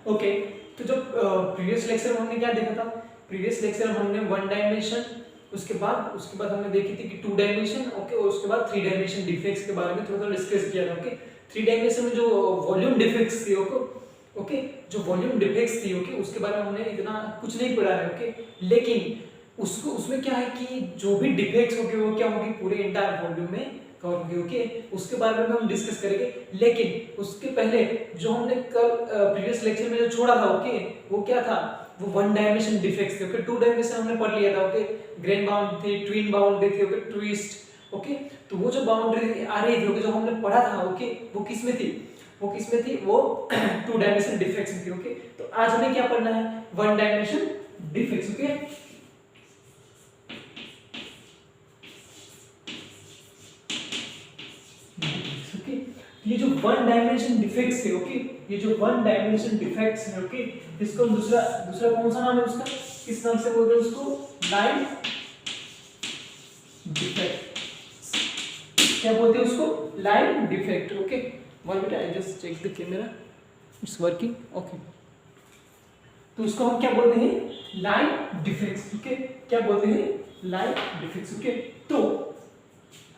Okay, तो जब previous lecture में हमने क्या देखा था, प्रीवियस लेक्चर में हमने वन डायमेंशन, उसके बाद हमने देखी थी कि टू डायमेंशन, ओके, और उसके बाद थ्री डायमेंशन डिफेक्ट्स के बारे में थोड़ा डिस्कस किया था। ओके, थ्री डायमेंशन में जो वॉल्यूम डिफेक्ट्स थी, ओके, जो वॉल्यूम डिफेक्ट्स थी, ओके, उसके बारे में हमने इतना कुछ नहीं पढ़ा है। ओके, लेकिन उसमें क्या है कि जो भी डिफेक्ट्स होंगे वो क्या होगी, पूरे एंटायर वॉल्यूम में कवर होंगे। ओके, उसके बारे में हम डिस्कस करेंगे, लेकिन उसके पहले जो हमने कल प्रीवियस लेक्चर में जो छोड़ा था, ओके, वो क्या था, वो वन डायमेंशन डिफेक्ट्स थे। ओके, टू डायमेंशन हमने पढ़ लिया था। ओके, ग्रेन बाउंड थी, ट्विन बाउंड्री थी, ओके, ट्विस्ट। ओके, तो वो जो बाउंड्री आ रही थी, ओके, जो हमने पढ़ा था, ओके, वो किस में थी, वो टू डायमेंशन डिफेक्ट्स में थी। ओके, तो आज हमें क्या पढ़ना है, वन डायमेंशन डिफेक्ट्स। ओके, ये जो वन डायमेंशन डिफेक्ट्स है, ओके, ये जो वन डायमेंशन डिफेक्ट्स है, ओके, इसको हम दूसरा कौन सा नाम है उसका, किस नाम से बोलते हैं उसको, लाइन डिफेक्ट। क्या बोलते हैं उसको, line defect. Okay, one minute, I just check the camera, it's working. Okay, तो उसको हम क्या बोलते हैं, लाइन डिफेक्ट्स। ओके, क्या बोलते हैं, लाइन डिफेक्ट्स। ओके, तो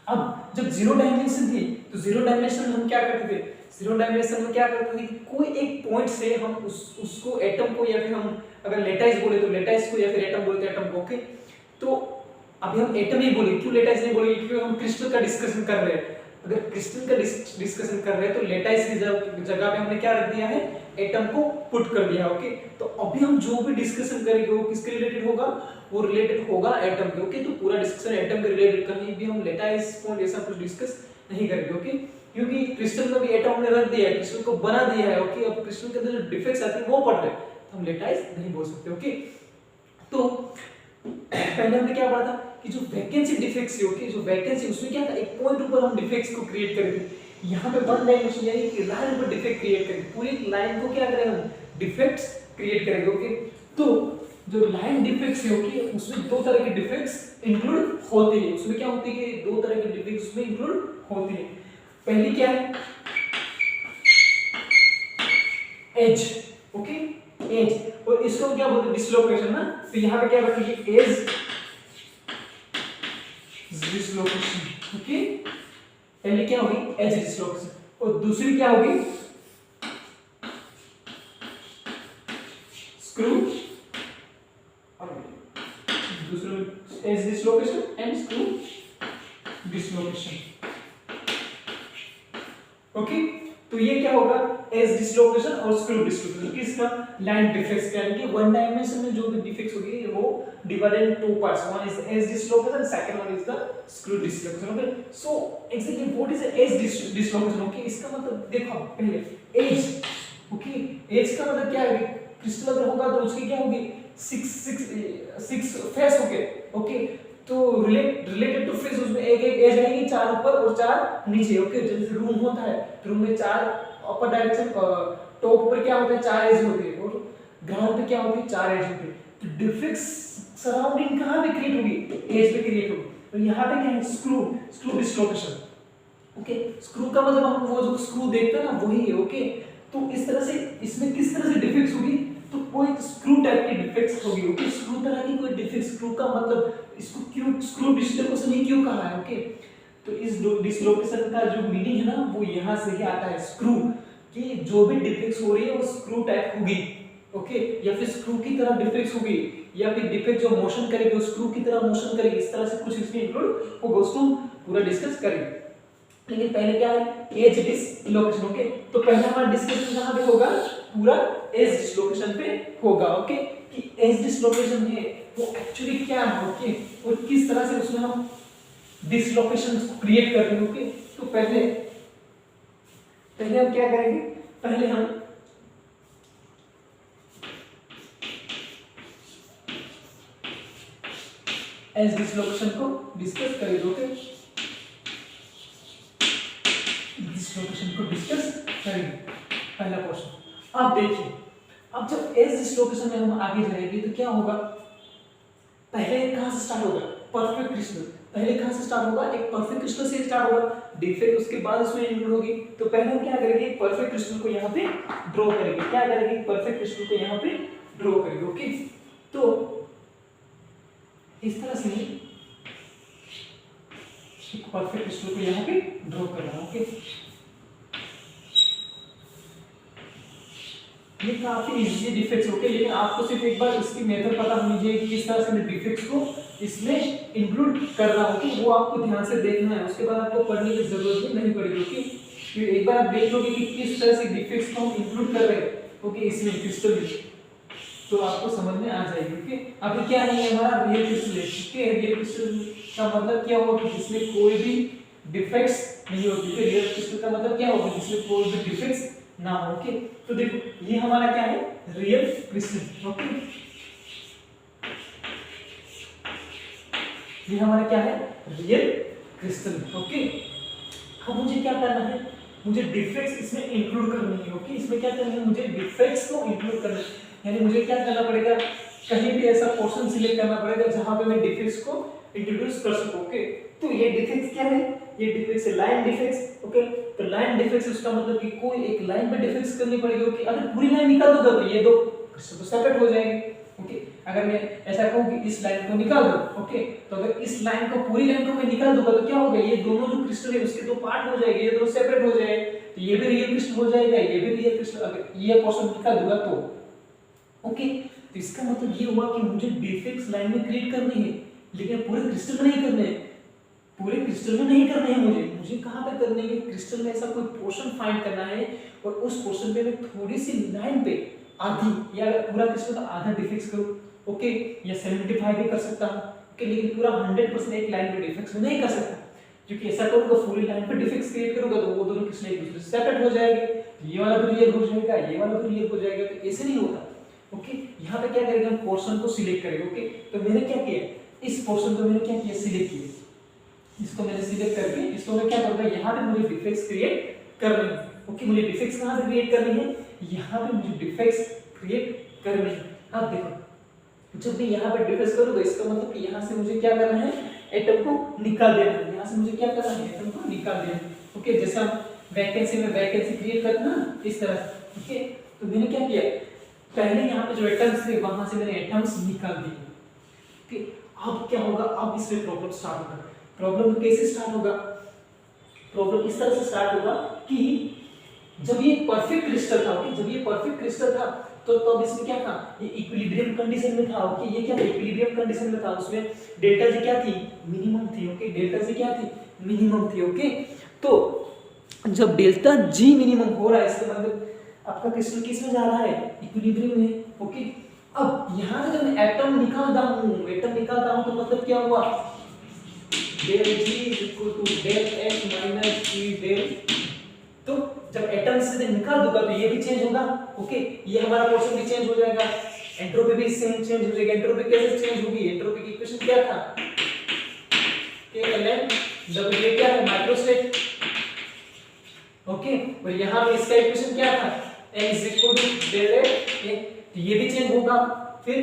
अब जब जीरो डायमेंशन थी, तो जीरो डायमेंशन में हम क्या करते थे, जीरो डायमेंशन में क्या करते थे कि कोई एक पॉइंट से हम उसको एटम को, या फिर हम अगर लेटाइस बोले तो लेटाइस को, या फिर एटम बोले तो एटम को। ओके, तो अभी हम एटम ही बोले, क्यों लेटाइस नहीं बोले, क्योंकि हम क्रिस्टल का डिस्कशन कर रहे हैं। अगर क्रिस्टल का डिस्कशन कर रहे हैं तो लेटाइस की जगह पे हमने क्या रख दिया है, एटम को पुट कर दिया। ओके, तो अभी हम जो भी डिस्कशन करेंगे वो किसके रिलेटेड होगा, वो रिलेटेड होगा एटम के। ओके, तो पूरा डिस्कशन एटम के रिलेटेड, कहीं भी हम लेटाइस पॉइंट ऐसा कुछ डिस्कस नहीं करेंगे। ओके, क्योंकि क्रिस्टल में भी एटम हमने रख दिया है, क्रिस्टल को बना दिया है। ओके, अब क्रिस्टल के अंदर जो डिफेक्ट्स आते हैं वो पढ़ रहे हैं, तो हम लेटाइस नहीं बोल सकते। ओके, तो पहले हमने क्या पढ़ा था कि जो वैकेंसी डिफेक्ट्स है, ओके, जो वैकेंसी, उसमें क्या था, एक पॉइंट ऊपर हम डिफेक्ट्स को क्रिएट करेंगे। यहाँ पे वन डायमेंशन यानी कि लाइन पर डिफेक्ट क्रिएट करेंगे, पूरी लाइन को क्या करेंगे हम, डिफेक्ट्स क्रिएट करेंगे। ओके, तो जो लाइन डिफेक्ट्स है, ओके, उसमें दो तरह के डिफेक्ट्स इंक्लूड होते हैं। उसमें क्या होती है कि दो तरह के डिफेक्ट्स उसमें इंक्लूड होते हैं। पहली क्या है, एज। ओके, एज, और इसको क्या बोलते हैं, डिसलोकेशन ना। तो यहाँ पे क्या रखेंगे, एज डिसलोकेशन। ओके, पहले क्या होगी, एज डिसलोकेशन, और दूसरी क्या होगी, स्क्रू, दूसरा edge dislocation and screw dislocation. Okay, तो ये क्या होगा, एज डिसलोकेशन और स्क्रू डिसलोकेशन, किसका, लाइन डिफेक्ट्स, यानी कि वन डायमेंशन में जो भी डिफेक्ट्स होगी वो divided in two parts, one is edge dislocation, second one is the screw dislocation. Okay, so actually what is edge dislocation. Okay, इसका मतलब देखो पहले एज। ओके, एज का मतलब क्या है, क्रिस्टल अगर होगा तो उसकी क्या होगी, सिक्स फेस। ओके, तो रिलेटेड टू फेस, उसमें एक एज रहेगी, चार ऊपर और चार नीचे। ओके, जैसे रूम होता है, रूम में चार अपर डायरेक्शन, टॉप पर क्या होता है, चार एज होती है, और ग्राउंड पे क्या होती है, चार एज होती है। तो डिफेक्ट्स सराउंडिंग कहां पे क्रिएट होगी, एज पे क्रिएट होगी। तो यहां पे क्या है, स्क्रू डिसलोकेशन। ओके, स्क्रू का मतलब हम वो जो स्क्रू देखते हैं ना, वही है। ओके, तो इस तरह से इसमें किस तरह से डिफेक्ट्स होगी, तो कोई स्क्रू टाइप की डिफेक्ट्स होगी। ओके, स्क्रू तरह की कोई डिफेक्ट, स्क्रू का मतलब इसको क्यों स्क्रू डिसलोकेशन ही क्यों कहा है। ओके, तो इस डिसलोकेशन का जो मीनिंग है ना, वो यहां से ही आता है, स्क्रू कि जो भी डिफेक्ट्स हो रही है वो स्क्रू टाइप होगी। ओके, या फिर स्क्रू की तरह डिफेक्ट्स होगी, या फिर डिफेक्ट जो मोशन करेगी वो स्क्रू की तरह मोशन करेगी, इस तरह से कुछ इसमें इंक्लूड होगा, उसको पूरा डिस्कस करेंगे। लेकिन पहले क्या है, एज डिसलोकेशन। ओके, तो पहला हमारा डिस्कशन कहां पे होगा, पूरा एज डिसलोकेशन पे होगा। ओके, कि एज डिसलोकेशन है वो एक्चुअली क्या है, ओके, और किस तरह से उसमें हम डिसलोकेशन क्रिएट कर रहे हैं। ओके, तो पहले हम क्या करेंगे, पहले हम एज डिसलोकेशन को डिस्कस करेंगे। ओके, डिसलोकेशन को डिस्कस करेंगे, पहला क्वेश्चन। अब देखिए, अब जब एज डिसलोकेशन में हम आगे जाएंगे तो क्या होगा, पहले कहां से स्टार्ट होगा, परफेक्ट क्रिस्टल। पहले कहां से स्टार्ट होगा, एक परफेक्ट क्रिस्टल से स्टार्ट होगा, डिफेक्ट उसके बाद उसमें इंक्लूड होगी। तो पहले हम क्या करेंगे, परफेक्ट क्रिस्टल को यहाँ पे ड्रॉ करेंगे, क्या करेंगे, परफेक्ट क्रिस्टल को यहाँ पे ड्रॉ करेंगे। ओके, तो इस तरह से परफेक्ट क्रिस्टल को यहाँ पे ड्रॉ करना। ओके, ये काफी इजी डिफेक्ट्स होते हैं, लेकिन आपको सिर्फ एक बार इसकी मेथड पता होनी चाहिए, किस तरह से डिफेक्ट्स को इसमें इंक्लूड करना हो, कि वो आपको ध्यान से देखना है, उसके बाद आपको पढ़ने की जरूरत भी नहीं पड़ेगी। ओके, एक बार आप देख लोगे कि किस तरह से डिफेक्ट्स को हम इंक्लूड कर रहे हैं, ओके, इसमें क्रिस्टल में, तो आपको समझ में आ जाएगी। ओके, अभी क्या नहीं है, हमारा रियल क्रिस्टल है। ओके, रियल क्रिस्टल का मतलब क्या होगा कि जिसमें कोई भी डिफेक्ट्स नहीं होती है। रियल क्रिस्टल का मतलब क्या होगा, जिसमें कोई भी डिफेक्ट्स ना हो। ओके, तो देखो ये हमारा क्या है, रियल क्रिस्टल। ओके, ये हमारा क्या है, रियल क्रिस्टल। ओके, अब मुझे क्या करना है, मुझे डिफेक्ट्स इसमें इंक्लूड करनी है। ओके, इसमें क्या करना है, मुझे डिफेक्ट्स को इंक्लूड करना है, यानी मुझे क्या करना पड़ेगा, कहीं भी ऐसा पोर्शन सिलेक्ट करना पड़ेगा जहां पे मैं डिफेक्ट्स को इंट्रोड्यूस कर सकूं। ओके, तो ये डिफेक्ट्स क्या है, ये डिफेक्ट्स है लाइन डिफेक्ट्स। ओके, तो लाइन डिफेक्ट्स उसका मतलब कि कोई एक लाइन पे डिफेक्ट्स करनी पड़ेगी। ओके, अगर पूरी लाइन निकाल दोगे तो ये दो क्रिस्टल सेपरेट हो जाएंगे। ओके, अगर मैं ऐसा कहूं कि इस लाइन को निकाल दो, ओके, तो अगर इस लाइन को, पूरी लाइन को मैं निकाल दूंगा तो क्या होगा, ये दोनों जो क्रिस्टल है उसके दो पार्ट हो जाएंगे, ये दोनों सेपरेट हो जाएंगे, तो ये भी रियल क्रिस्टल हो जाएगा, ये भी रियल क्रिस्टल। अगर ये पोर्शन निकाल दूंगा तो ओके, तो इसका मतलब ये हुआ कि मुझे डिफेक्ट्स लाइन में क्रिएट करनी है, लेकिन पूरे क्रिस्टल में नहीं करने हैं, पूरे क्रिस्टल में नहीं करने हैं, मुझे कहां पे करने हैं, क्रिस्टल में ऐसा कोई पोर्शन फाइंड करना है, और उस पोर्शन पे मैं थोड़ी सी लाइन पे आधी, या पूरा क्रिस्टल का आधा डिफेक्ट्स करूं, ओके, या 75 भी कर सकता हूं। ओके, लेकिन पूरा 100% एक लाइन पे डिफेक्ट्स में नहीं कर सकता, क्योंकि ऐसा करूंगा पूरी लाइन पे डिफेक्ट्स क्रिएट करूंगा तो वो दोनों क्रिस्टल एक दूसरे से सेपरेट हो जाएंगे, ये वाला भी रियल हो जाएगा, ये वाला भी रियल हो जाएगा, तो ऐसे नहीं होता। ओके, यहाँ पे क्या करेंगे, हम पोर्शन को सिलेक्ट करेंगे। ओके, तो मैंने क्या किया, इस पोर्शन को मैंने क्या किया, सिलेक्ट किया, इसको मैंने सिलेक्ट करके इसको मैं क्या करूंगा, यहाँ पे मुझे डिफेक्ट्स क्रिएट करने हैं। ओके, मुझे डिफेक्ट्स कहाँ से क्रिएट करनी है, यहाँ पे मुझे डिफेक्ट्स क्रिएट करने हैं। अब देखो, जब मैं यहाँ पे डिफेक्ट्स करूंगा इसका मतलब कि यहाँ से मुझे क्या करना है, एटम को निकाल देना है, यहाँ से मुझे क्या करना है, एटम को निकाल देना है। ओके, जैसे हम वैकेंसी में वैकेंसी क्रिएट करते हैं ना, इस तरह। ओके, तो मैंने क्या किया, पहले यहाँ पे जो एटम्स थे वहां से मैंने एटम्स निकाल दिए। ओके, अब क्या होगा, अब इसमें प्रॉब्लम स्टार्ट होगा। प्रॉब्लम कैसे स्टार्ट होगा, प्रॉब्लम इस तरह से स्टार्ट होगा कि जब ये परफेक्ट क्रिस्टल था, ओके, जब ये परफेक्ट क्रिस्टल था तो तब इसमें क्या था, ये इक्विलिब्रियम कंडीशन में था। ओके, ये क्या था, इक्विलिब्रियम कंडीशन में था, उसमें डेल्टा जी क्या थी, मिनिमम थी। ओके, डेल्टा जी क्या थी, मिनिमम थी। ओके, तो जब डेल्टा जी मिनिमम हो रहा है इसका मतलब आपका क्रिस्टल किस में जा रहा है, इक्विलिब्रियम में। ओके, अब यहाँ से जब मैं एटम निकालता हूँ तो मतलब क्या हुआ, del G equal to del H minus G del, तो जब एटम से निकाल दूंगा तो ये भी चेंज होगा। ओके, ये हमारा पोर्शन भी चेंज हो जाएगा, एंट्रोपी भी चेंज हो जाएगी। एंट्रोपी कैसे चेंज होगी, एंट्रोपी की इक्वेशन क्या था, KLM डबल ये क्या है, माइक्रोस्टेट। ओके, और यहाँ पे इसका इक्वेशन क्या था, m is equal to del A, ये भी चेंज होगा, फिर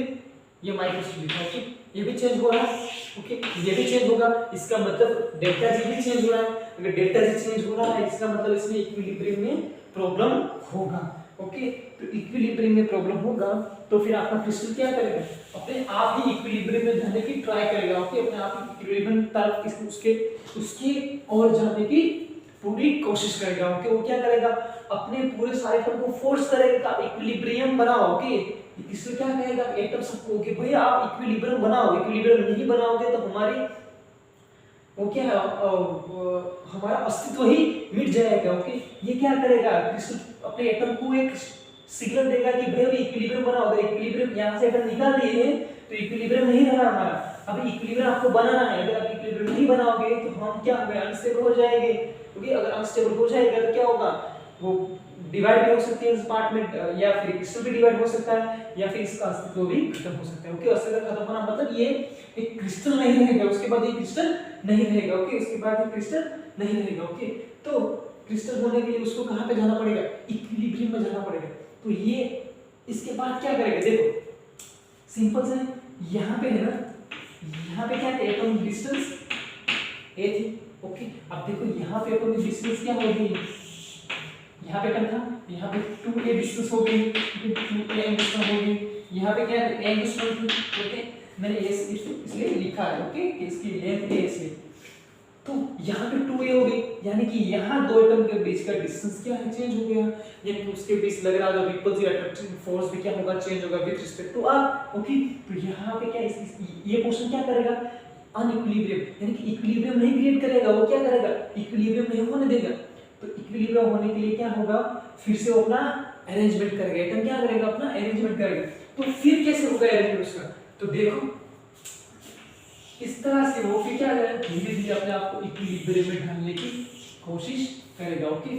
ये माइक्रोस्टेट लिखा। ओके, ये भी चेंज हो रहा है। ओके, ये भी चेंज होगा, इसका मतलब डेल्टा जी भी चेंज हो रहा है। अगर डेल्टा जी चेंज हो रहा है इसका मतलब इसमें इक्विलिब्रियम में प्रॉब्लम होगा। ओके, तो इक्विलिब्रियम में प्रॉब्लम होगा तो फिर आपका क्रिस्टल क्या करेगा, अपने आप ही इक्विलिब्रियम में जाने की ट्राई करेगा। ओके, अपने आप ही इक्विलिब्रियम तरफ उसके और जाने की पूरी कोशिश करेगा। ओके, वो क्या करेगा, अपने पूरे सारे एटम को फोर्स करेगा इक्विलिब्रियम बनाओ। ओके, इससे क्या कहेगा एटम सबको कि भैया आप इक्विलिब्रियम बनाओ, इक्विलिब्रियम नहीं बनाओगे तो हमारी वो क्या है, हमारा अस्तित्व ही मिट जाएगा। ओके, ये क्या करेगा, अपने एटम को एक सिग्नल देगा कि भैया इक्विलिब्रियम बनाओ। अगर इक्विलिब्रियम यहाँ से एटम निकाल दिए तो इक्विलिब्रियम नहीं रहा हमारा, अभी इक्विलिब्रियम आपको बनाना है। अगर आप इक्विलिब्रियम नहीं बनाओगे तो हम क्या होंगे, अनस्टेबल हो जाएंगे। क्योंकि अगर अनस्टेबल हो जाएगा तो क्या होगा, वो डिवाइड भी हो सकती है इस पार्ट में, या फिर क्रिस्टल भी डिवाइड हो सकता है, या फिर इसका अस्तित्व भी खत्म हो सकता है। ओके, अस्तित्व खत्म होना मतलब ये एक क्रिस्टल नहीं रहेगा, उसके बाद ये क्रिस्टल नहीं रहेगा। ओके, उसके बाद ये क्रिस्टल नहीं रहेगा। ओके, तो क्रिस्टल होने के लिए उसको कहां पे जाना पड़ेगा, इक्विलिब्रियम में जाना पड़ेगा। तो ये इसके बाद क्या करेगा, देखो सिंपल से यहाँ पे है ना, यहाँ पे क्या है, एटम डिस्टेंस ए थी। ओके, अब देखो यहाँ पे अपन डिस्टेंस क्या हो गई, यहाँ पे था, यहाँ पे 2a डिस्टेंस हो गई, 2a डिस्टेंस हो गई, यहाँ पे क्या है a डिस्टेंस थी। ओके, मैंने इसलिए लिखा है ओके कि इसकी लेंथ a इसलिए, तो यहाँ पे 2a हो गई, यानी कि यहाँ दो एटम के बीच का डिस्टेंस क्या है, चेंज हो गया, यानी कि उसके बीच लग रहा जो रिपल्सिव अट्रैक्टिव फोर्स भी क्या होगा, चेंज होगा with respect to r। Okay, तो यहाँ पे क्या ये पोर्शन क्या करेगा, अनइक्विलिब्रियम, यानी कि इक्विलिब्रियम नहीं क्रिएट करेगा, वो क्या करेगा, इक्विलिब्रियम नहीं होने देगा। तो इक्विलिब्रियम होने के लिए क्या होगा, फिर से वो अपना अरेंजमेंट करेगा, एटम क्या करेगा, अपना अरेंजमेंट करेगा। तो फिर कैसे होगा अरेंजमेंट उसका, तो देखो इस तरह से वो फिर क्या करेगा, धीरे धीरे अपने आप को इक्विलिब्रियम में ढालने की कोशिश करेगा। ओके,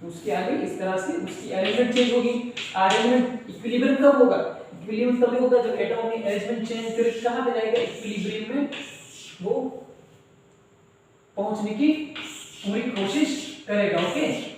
तो उसके आगे इस तरह से उसकी अरेंजमेंट चेंज होगी। अरेंजमेंट इक्विलिब्रियम कब होगा, इक्विलिब्रियम तभी होगा जब एटम अपनी अरेंजमेंट चेंज करके कहां पे जाएगा, इक्विलिब्रियम में वो पहुंचने की पूरी कोशिश करेगा। ओके,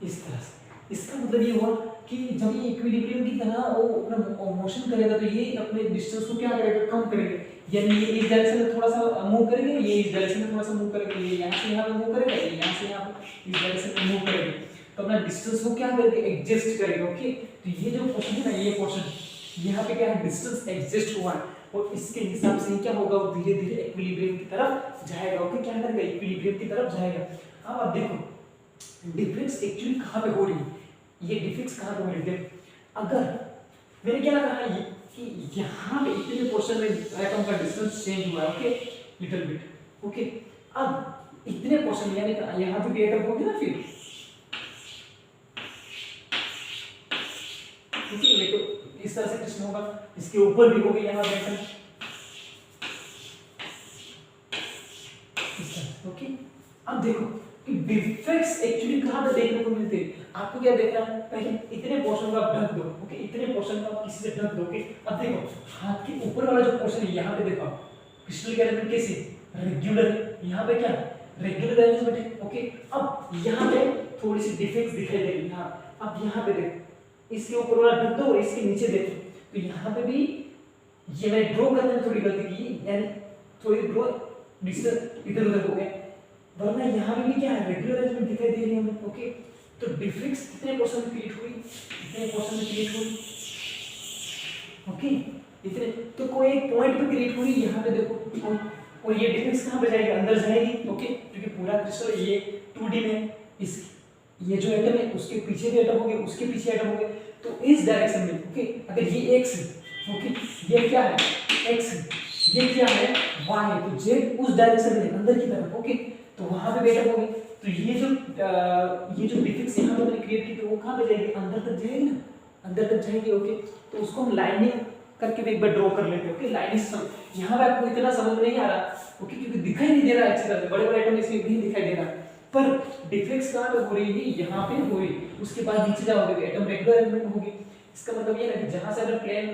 इस तरह से इसका मतलब ये हुआ कि जब ये इक्विलिब्रियम की तरह वो अपना मोशन करेगा तो ये अपने डिस्टेंस को क्या करेगा, कम करेगा, यानी ये इस डायरेक्शन में थोड़ा सा मूव करेगा, ये इस डायरेक्शन में थोड़ा सा मूव करेगा, ये यहाँ से यहाँ पे मूव करेगा, ये यहाँ से यहाँ पे इस डायरेक्शन में मूव करेगा, तो अपना डिस्टेंस को क्या करेगा, एडजस्ट करेगा। ओके, तो ये जो पोर्शन है ना, ये पोर्शन यहाँ पे क्या है, डिस्टेंस एडजस्ट हुआ है और इसके हिसाब से क्या होगा, वो धीरे धीरे इक्विलिब्रियम की तरफ जाएगा। ओके, क्या करेगा, इक्विलिब्रियम की तरफ जाएगा। अब आप देखो डिफरेंस एक्चुअली कहां पे हो रही है, ये डिफरेंस कहां पे हो रही है, अगर मैंने क्या कहा ये कि यहां पे इतने पोर्शन में एटम का डिस्टेंस चेंज हुआ है। Okay, little bit. ओके, अब इतने पोर्शन यानी यहां पे भी एटम होंगे ना फिर, ओके, ये तो इस तरह से किस्म होगा, इसके ऊपर भी होगी यहां पे एटम इस तरह। ओके, अब देखो डिफेक्ट्स एक्चुअली कहां पे देखने को मिलते हैं, आपको क्या देखना है, पहले इतने पोर्शन को आप ढक दो। ओके, इतने पोर्शन को आप किसी से ढक दोगे। अब देखो हाथ के ऊपर वाला जो पोर्शन है यहाँ पे देखो क्रिस्टल के एलिमेंट कैसे रेगुलर है, यहाँ पे क्या रेगुलर अरेंजमेंट है। ओके, अब यहाँ पे थोड़ी सी डिफेक्ट्स दिखाई देगी। हाँ, अब यहाँ पे देखो इसके ऊपर वाला ढक दो और इसके नीचे देखो, तो यहाँ पे भी ये मैंने ड्रॉ करने में थोड़ी गलती की, यानी थोड़ी ड्रॉ डिस्टेंस इधर उधर हो गया, वरना यहाँ पे भी क्या है रेगुलर अरेंजमेंट दिखाई दे रही है हमें। ओके, तो डिफरेंस कितने पोर्शन में क्रिएट हुई, कितने पोर्शन में क्रिएट हुई, ओके इतने, तो कोई एक पॉइंट पे क्रिएट हुई यहाँ पे देखो, और ये डिफरेंस कहाँ पे जाएगी, अंदर जाएगी। ओके, क्योंकि पूरा क्रिस्टल ये 2D में इस ये जो एटम है उसके पीछे भी एटम होंगे, उसके पीछे एटम होंगे, तो इस डायरेक्शन में। ओके, अगर ये x है, ओके ये क्या है x है, ये क्या है y है, तो z उस डायरेक्शन में अंदर की तरफ। ओके, तो वहां पे बेटर होगी, तो ये जो डिफेक्ट्स यहाँ पे मैंने क्रिएट की तो वो कहाँ पे जाएगी, अंदर तक जाएगी ना, अंदर तक जाएगी। ओके, तो उसको हम लाइनिंग करके भी एक बार ड्रॉ कर लेते हैं। ओके, लाइनिंग यहाँ पे आपको इतना समझ नहीं आ रहा, ओके क्योंकि दिखाई नहीं दे रहा अच्छी तरह से, बड़े बड़े एटम इसमें नहीं दिखाई दे रहा, पर डिफेक्ट्स कहाँ पे हो रही है, यहाँ पे हो रही। उसके बाद नीचे जाओगे एटम रेगुलर अरेंजमेंट होगी। इसका मतलब ये है कि जहाँ से अगर प्लेन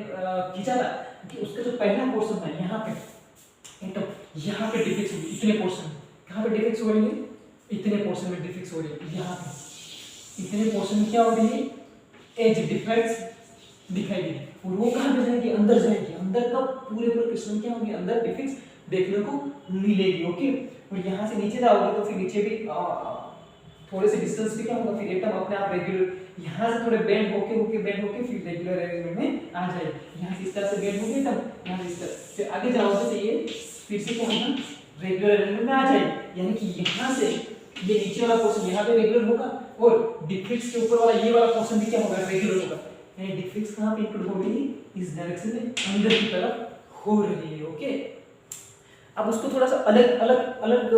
खींचा था कि उसका जो पहला पोर्शन था यहाँ पे एटम, यहाँ पे डिफेक्ट्स होगी, इतने पोर्शन कहाँ पे डिफेक्ट्स हो रही है, इतने पोर्शन में डिफेक्ट्स हो रही है, यहाँ पे इतने पोर्शन में क्या हो रही है, एज डिफेक्ट्स दिखाई देगी, और वो कहाँ पे जाएगी, अंदर जाएगी, अंदर का पूरे क्रिस्टल क्या होंगे, अंदर डिफेक्ट्स देखने को मिलेगी। ओके, और यहाँ से नीचे जाओगे तो फिर नीचे भी थोड़े से डिस्टेंस पे क्या होगा, फिर एटम अपने आप रेगुलर यहाँ से थोड़े बेंड होके फिर रेगुलर अरेंजमेंट में आ जाए। यहाँ से इस तरह से बेंड होके एटम, यहाँ से इस तरह फिर आगे जाओगे तो ये फिर से क्या होगा, रेगुलर अरेंजमेंट में आ जाए, यानी कि यहाँ से ये नीचे वाला पोर्शन यहाँ पे रेगुलर होगा और डिफेक्ट्स के ऊपर वाला ये वाला पोर्शन भी क्या होगा, रेगुलर होगा, यानी डिफेक्ट्स कहाँ पे इंक्लूड हो रही है, इस डायरेक्शन में अंदर की तरफ हो रही है। ओके, अब उसको थोड़ा सा अलग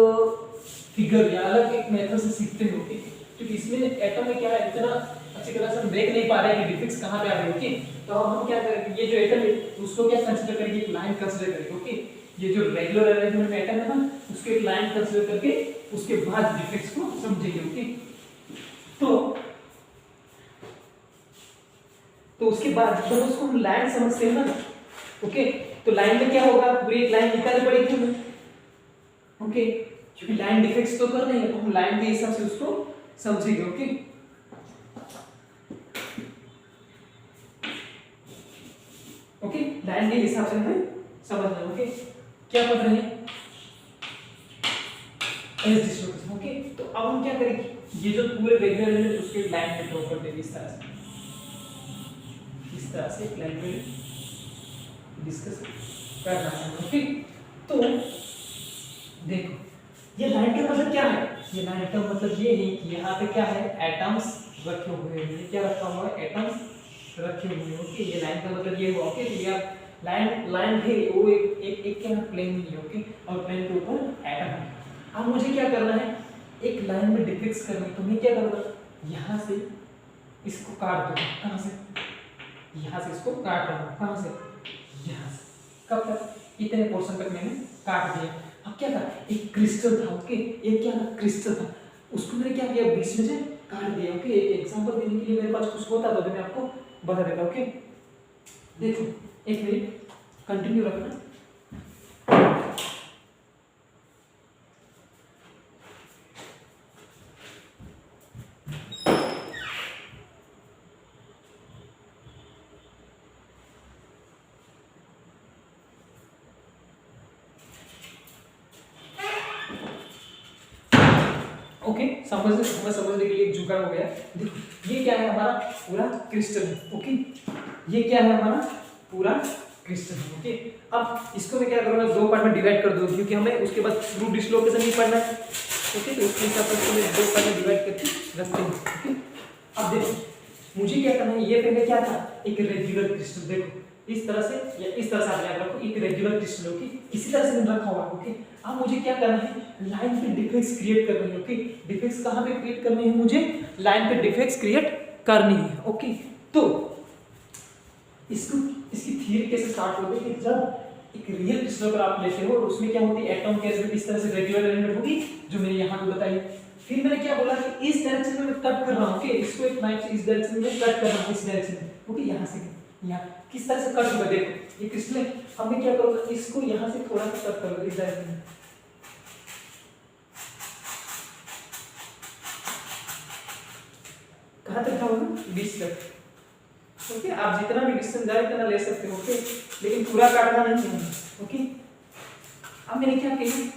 फिगर या अलग एक मेथड से सीखते हैं। ओके, क्योंकि इसमें एटम में क्या है, इतना अच्छी तरह से हम देख नहीं पा रहे हैं कि डिफेक्ट्स कहाँ पे आ रहे हैं। ओके, तो हम क्या करेंगे, ये जो एटम है उसको क्या कंसीडर करेंगे, एक लाइन कंसीडर करेंगे। ओके, ये जो रेगुलर अरेंजमेंट में एटम है ना, उसको एक लाइन कंसीडर करके उसके बाद डिफेक्ट्स को समझेंगे। ओके, तो उसके बाद जब उसको हम लाइन समझते हैं ना, ओके, तो लाइन में क्या होगा, पूरी एक लाइन निकालनी पड़ेगी हमें। ओके, क्योंकि लाइन डिफेक्ट्स तो कर नहीं है, तो हम लाइन के हिसाब से उसको समझेंगे। ओके, ओके, लाइन के हिसाब से हमें समझना है। ओके, क्या पढ़ रहे हैं, एज डिस्ट्रीब्यूशन। ओके, तो अब हम क्या करेंगे, ये जो पूरे रेगुलर एलिमेंट उसके लाइन में ड्रॉ कर देंगे इस तरह से, इस तरह से एक लाइन में डिस्कस करना है। ओके, तो देखो ये लाइन का मतलब क्या है, ये लाइन का मतलब ये है कि यहाँ पे क्या है, एटम्स रखे हुए हैं। क्या रखा हुआ है, एटम्स रखे हुए हैं। ओके, ये लाइन का मतलब ये हुआ। ओके, तो ये लाइन है वो एक क्या प्लेन ही है। ओके, और प्लेन के ऊपर एटम है। अब मुझे क्या करना है, एक लाइन में डिफिक्स करना है, तो मैं क्या करूँगा, यहाँ से इसको काट दूंगा। कहाँ से, यहाँ से इसको काट रहा हूँ। कहाँ से, यहाँ से। कब तक, इतने पोर्शन तक मैंने काट दिया। अब क्या था, एक क्रिस्टल था। ओके, एक क्या था, क्रिस्टल था, उसको मैंने क्या किया, बीच में से काट दिया। ओके, एक एग्जांपल देने के लिए मेरे पास कुछ होता तो मैं आपको बता देता। ओके, देखो एक मिनट कंटिन्यू रखना। ओके, समझने के लिए जुगाड़ हो गया। देखो ये क्या है, हमारा पूरा क्रिस्टल है। ओके, ये क्या है, हमारा पूरा क्रिस्टल है। ओके, अब इसको मैं क्या करूँगा, दो पार्ट में डिवाइड कर दूँ, क्योंकि हमें उसके बाद ग्रुप डिस्लोकेशन नहीं पढ़ना है। ओके, तो उसके हिसाब से मैं दो पार्ट में डिवाइड करके रखते हैं। ओके, अब देखो मुझे क्या करना है, ये पहले क्या था, एक रेगुलर क्रिस्टल। देखो इस तरह से या इस तरह से आप याद रखो, एक रेगुलर क्रिस्टल। ओके, इसी तरह से मैंने रखा हुआ है। ओके, अब मुझे क्या करना है, लाइन पे डिफेक्ट्स क्रिएट करनी है। ओके, डिफेक्ट्स कहाँ पे क्रिएट करनी है, मुझे लाइन पे डिफेक्ट्स क्रिएट करनी है। ओके, तो इसकी थ्योरी कैसे स्टार्ट होती है कि जब एक रियल क्रिस्टल अगर आप लेते हो और उसमें क्या होती है, एटम केस में इस तरह से रेगुलर एलिमेंट होगी, जो मैंने यहाँ पे बताई। फिर मैंने क्या बोला कि इस डायरेक्शन में मैं कट कर रहा हूँ। ओके, इसको एक नाइफ से इस डायरेक्शन में कट कर रहा हूँ, इस डायरेक्शन में। ओके, यहाँ से यहाँ किस तरह से कट होगा, देखो ये क्रिस्टल है। अब मैं क्या करूँगा, इसको यहाँ से थोड़ा सा कट करूँगा इस डायरेक्शन में। कहाँ तक जाऊँगा, 20 तक। ओके, आप जितना भी डिस्टेंस जाए उतना ले सकते हो। ओके, लेकिन पूरा काटना नहीं है। ओके, अब मैंने क्या किया,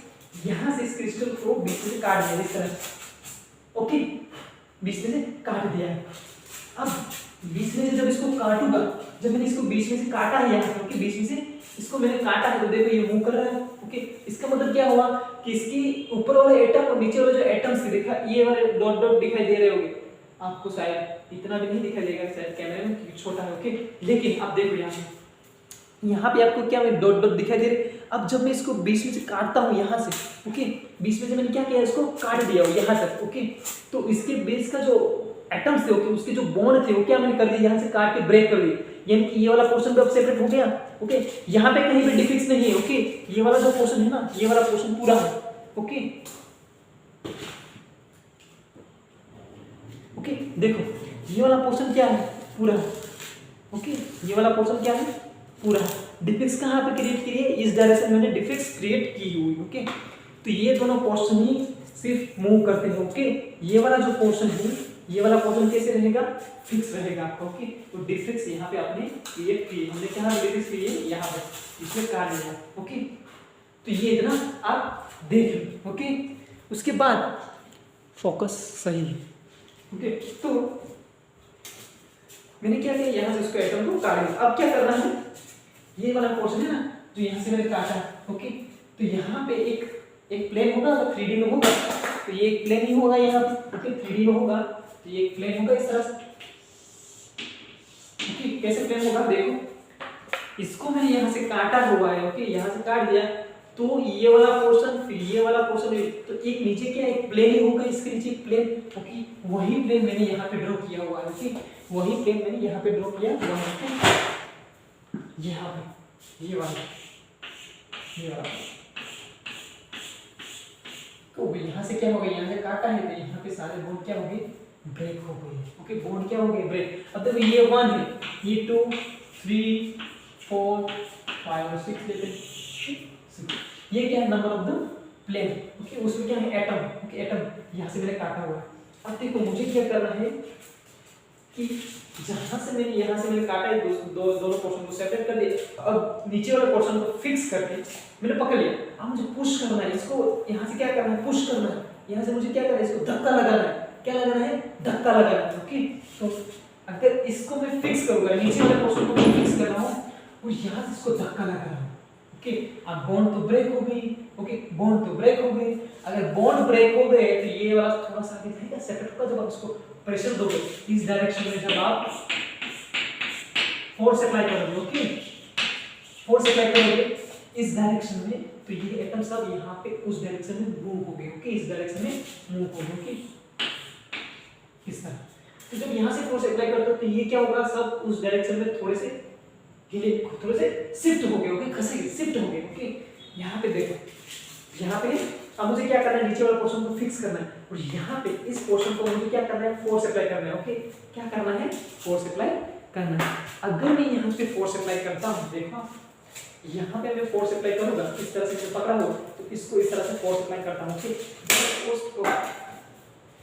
यहाँ से इस क्रिस्टल को बीच में से काट दिया इस तरह। ओके, बीच में से काट दिया। अब बीच में से जब इसको काटूंगा, जब मैंने इसको बीच में से काटा है यहाँ से, ओके, बीच में से इसको मैंने काटा है, तो देखो ये मूव कर रहा है। ओके, इसका मतलब क्या हुआ कि इसकी ऊपर वाले एटम और नीचे वाले जो एटम्स देखा, ये वाले डॉट डॉट दिखाई दे रहे होंगे आपको, शायद इतना भी नहीं दिखाई देगा शायद कैमरे में क्योंकि छोटा है। ओके, लेकिन अब देखो यहाँ पे आपको क्या में डॉट डॉट दिखाई दे रहे। अब जब मैं इसको बीच में से काटता हूँ यहाँ से, ओके, बीच में से मैंने क्या किया, इसको काट दिया यहाँ तक। ओके, तो इसके बेस का जो एटम्स थे, ओके, उसके जो बॉन्ड थे वो क्या मैंने कर दिया, यहाँ से काट के ब्रेक कर दिया, यानी कि ये वाला पोर्शन भी अब सेपरेट हो गया। ओके, यहाँ पे कहीं भी डिफिक्स नहीं है। ओके, ये वाला जो पोर्शन है ना, ये वाला पोर्शन पूरा है। ओके, ओके, देखो ये वाला पोर्शन क्या है, पूरा है। ओके, ये वाला पोर्शन क्या है, पूरा है। डिफिक्स कहाँ पे क्रिएट की है, इस डायरेक्शन में डिफिक्स क्रिएट की हुई। ओके, तो ये दोनों पोर्शन ही सिर्फ मूव करते हैं। ओके, ये वाला जो पोर्शन है, ये वाला पोर्शन कैसे रहेगा, फिक्स रहेगा आपका। ओके, तो डिफिक्स यहाँ पे आपने क्रिएट किए, हमने कहाँ डिफिक्स किए, यहाँ पे इसमें काट लिया। ओके, तो ये इतना आप देख लो। ओके, उसके बाद फोकस सही है। ओके, तो मैंने क्या किया, यहाँ से उसको एटम को काट दिया। अब क्या करना है, ये वाला पोर्शन है ना जो यहाँ से मैंने काटा। ओके, तो यहाँ पे एक प्लेन होगा, तो 3D में होगा, तो ये एक प्लेन ही होगा यहाँ पे। ओके, 3D में होगा तो ये एक प्लेन होगा इस तरह से। ओके, कैसे प्लेन होगा, देखो इसको मैंने यहाँ से काटा हुआ है। ओके, यहाँ से काट दिया, तो ये वाला पोर्शन, फिर ये वाला पोर्शन, तो एक नीचे क्या एक प्लेन ही होगा, इसके नीचे एक प्लेन। ओके, वही प्लेन मैंने यहाँ पे ड्रॉ किया हुआ है। ओके, वही प्लेन मैंने यहाँ पे ड्रॉ किया हुआ है, यहाँ पे ये वाला तो यहाँ से क्या हो गया, यहाँ से काटा है तो यहाँ पे सारे बॉन्ड क्या हो गए, ब्रेक हो गए। ओके, बॉन्ड क्या हो गए, ब्रेक। अब देखो ये 1 है, ये 2 3 4 5 और 6 लेते हैं। ये क्या है, number of the plane. Okay, उसमें क्या है, एटम। ओके, एटम यहाँ से मैंने काटा हुआ है। अब देखो मुझे क्या करना है कि जहां से मैंने काटा है, दोनों पोर्शन को सेपरेट कर दिया। अब नीचे वाले पोर्शन को फिक्स करके मैंने पकड़ लिया। अब मुझे पुश करना है इसको, यहाँ से क्या करना है, पुश करना है। यहाँ से मुझे क्या करना है, इसको धक्का लगाना है। क्या लगाना है, धक्का लगाना है। ओके, तो अगर इसको मैं फिक्स करूंगा, नीचे वाले पोर्शन को मैं फिक्स कर रहा हूँ और यहाँ से इसको धक्का लगा रहा हूँ। ओके, अब बॉन्ड तो ब्रेक हो गई। ओके, बॉन्ड तो ब्रेक हो गई। अगर बॉन्ड ब्रेक हो गए तो ये वाला थोड़ा सा आगे जाएगा, सेपरेट होगा। जब आप इसको प्रेशर दोगे इस डायरेक्शन में, जब आप फोर्स अप्लाई करोगे, ओके, फोर्स अप्लाई करोगे इस डायरेक्शन में, तो ये एटम सब यहाँ पे उस डायरेक्शन में मूव हो गए। ओके, इस डायरेक्शन में मूव हो गए। ओके, इस तरह। तो जब यहाँ से फोर्स अप्लाई करते हो तो ये क्या होगा, सब उस डायरेक्शन में थोड़े से हिले, थोड़े से शिफ्ट हो गए। ओके, खसे शिफ्ट हो गए। ओके, यहाँ पे देखो, यहाँ पे अब मुझे क्या करना है, नीचे वाला पोर्शन को फिक्स करना है और यहाँ पे इस पोर्शन को मुझे क्या करना है, फोर्स अप्लाई करना है। ओके, क्या करना है, फोर्स अप्लाई करना है। अगर मैं यहाँ पे फोर्स अप्लाई करता हूँ, देखो यहाँ पे मैं फोर्स अप्लाई करूंगा, इस तरह से पकड़ा हो तो इसको इस तरह से फोर्स अप्लाई करता हूँ। ओके, फोर्स को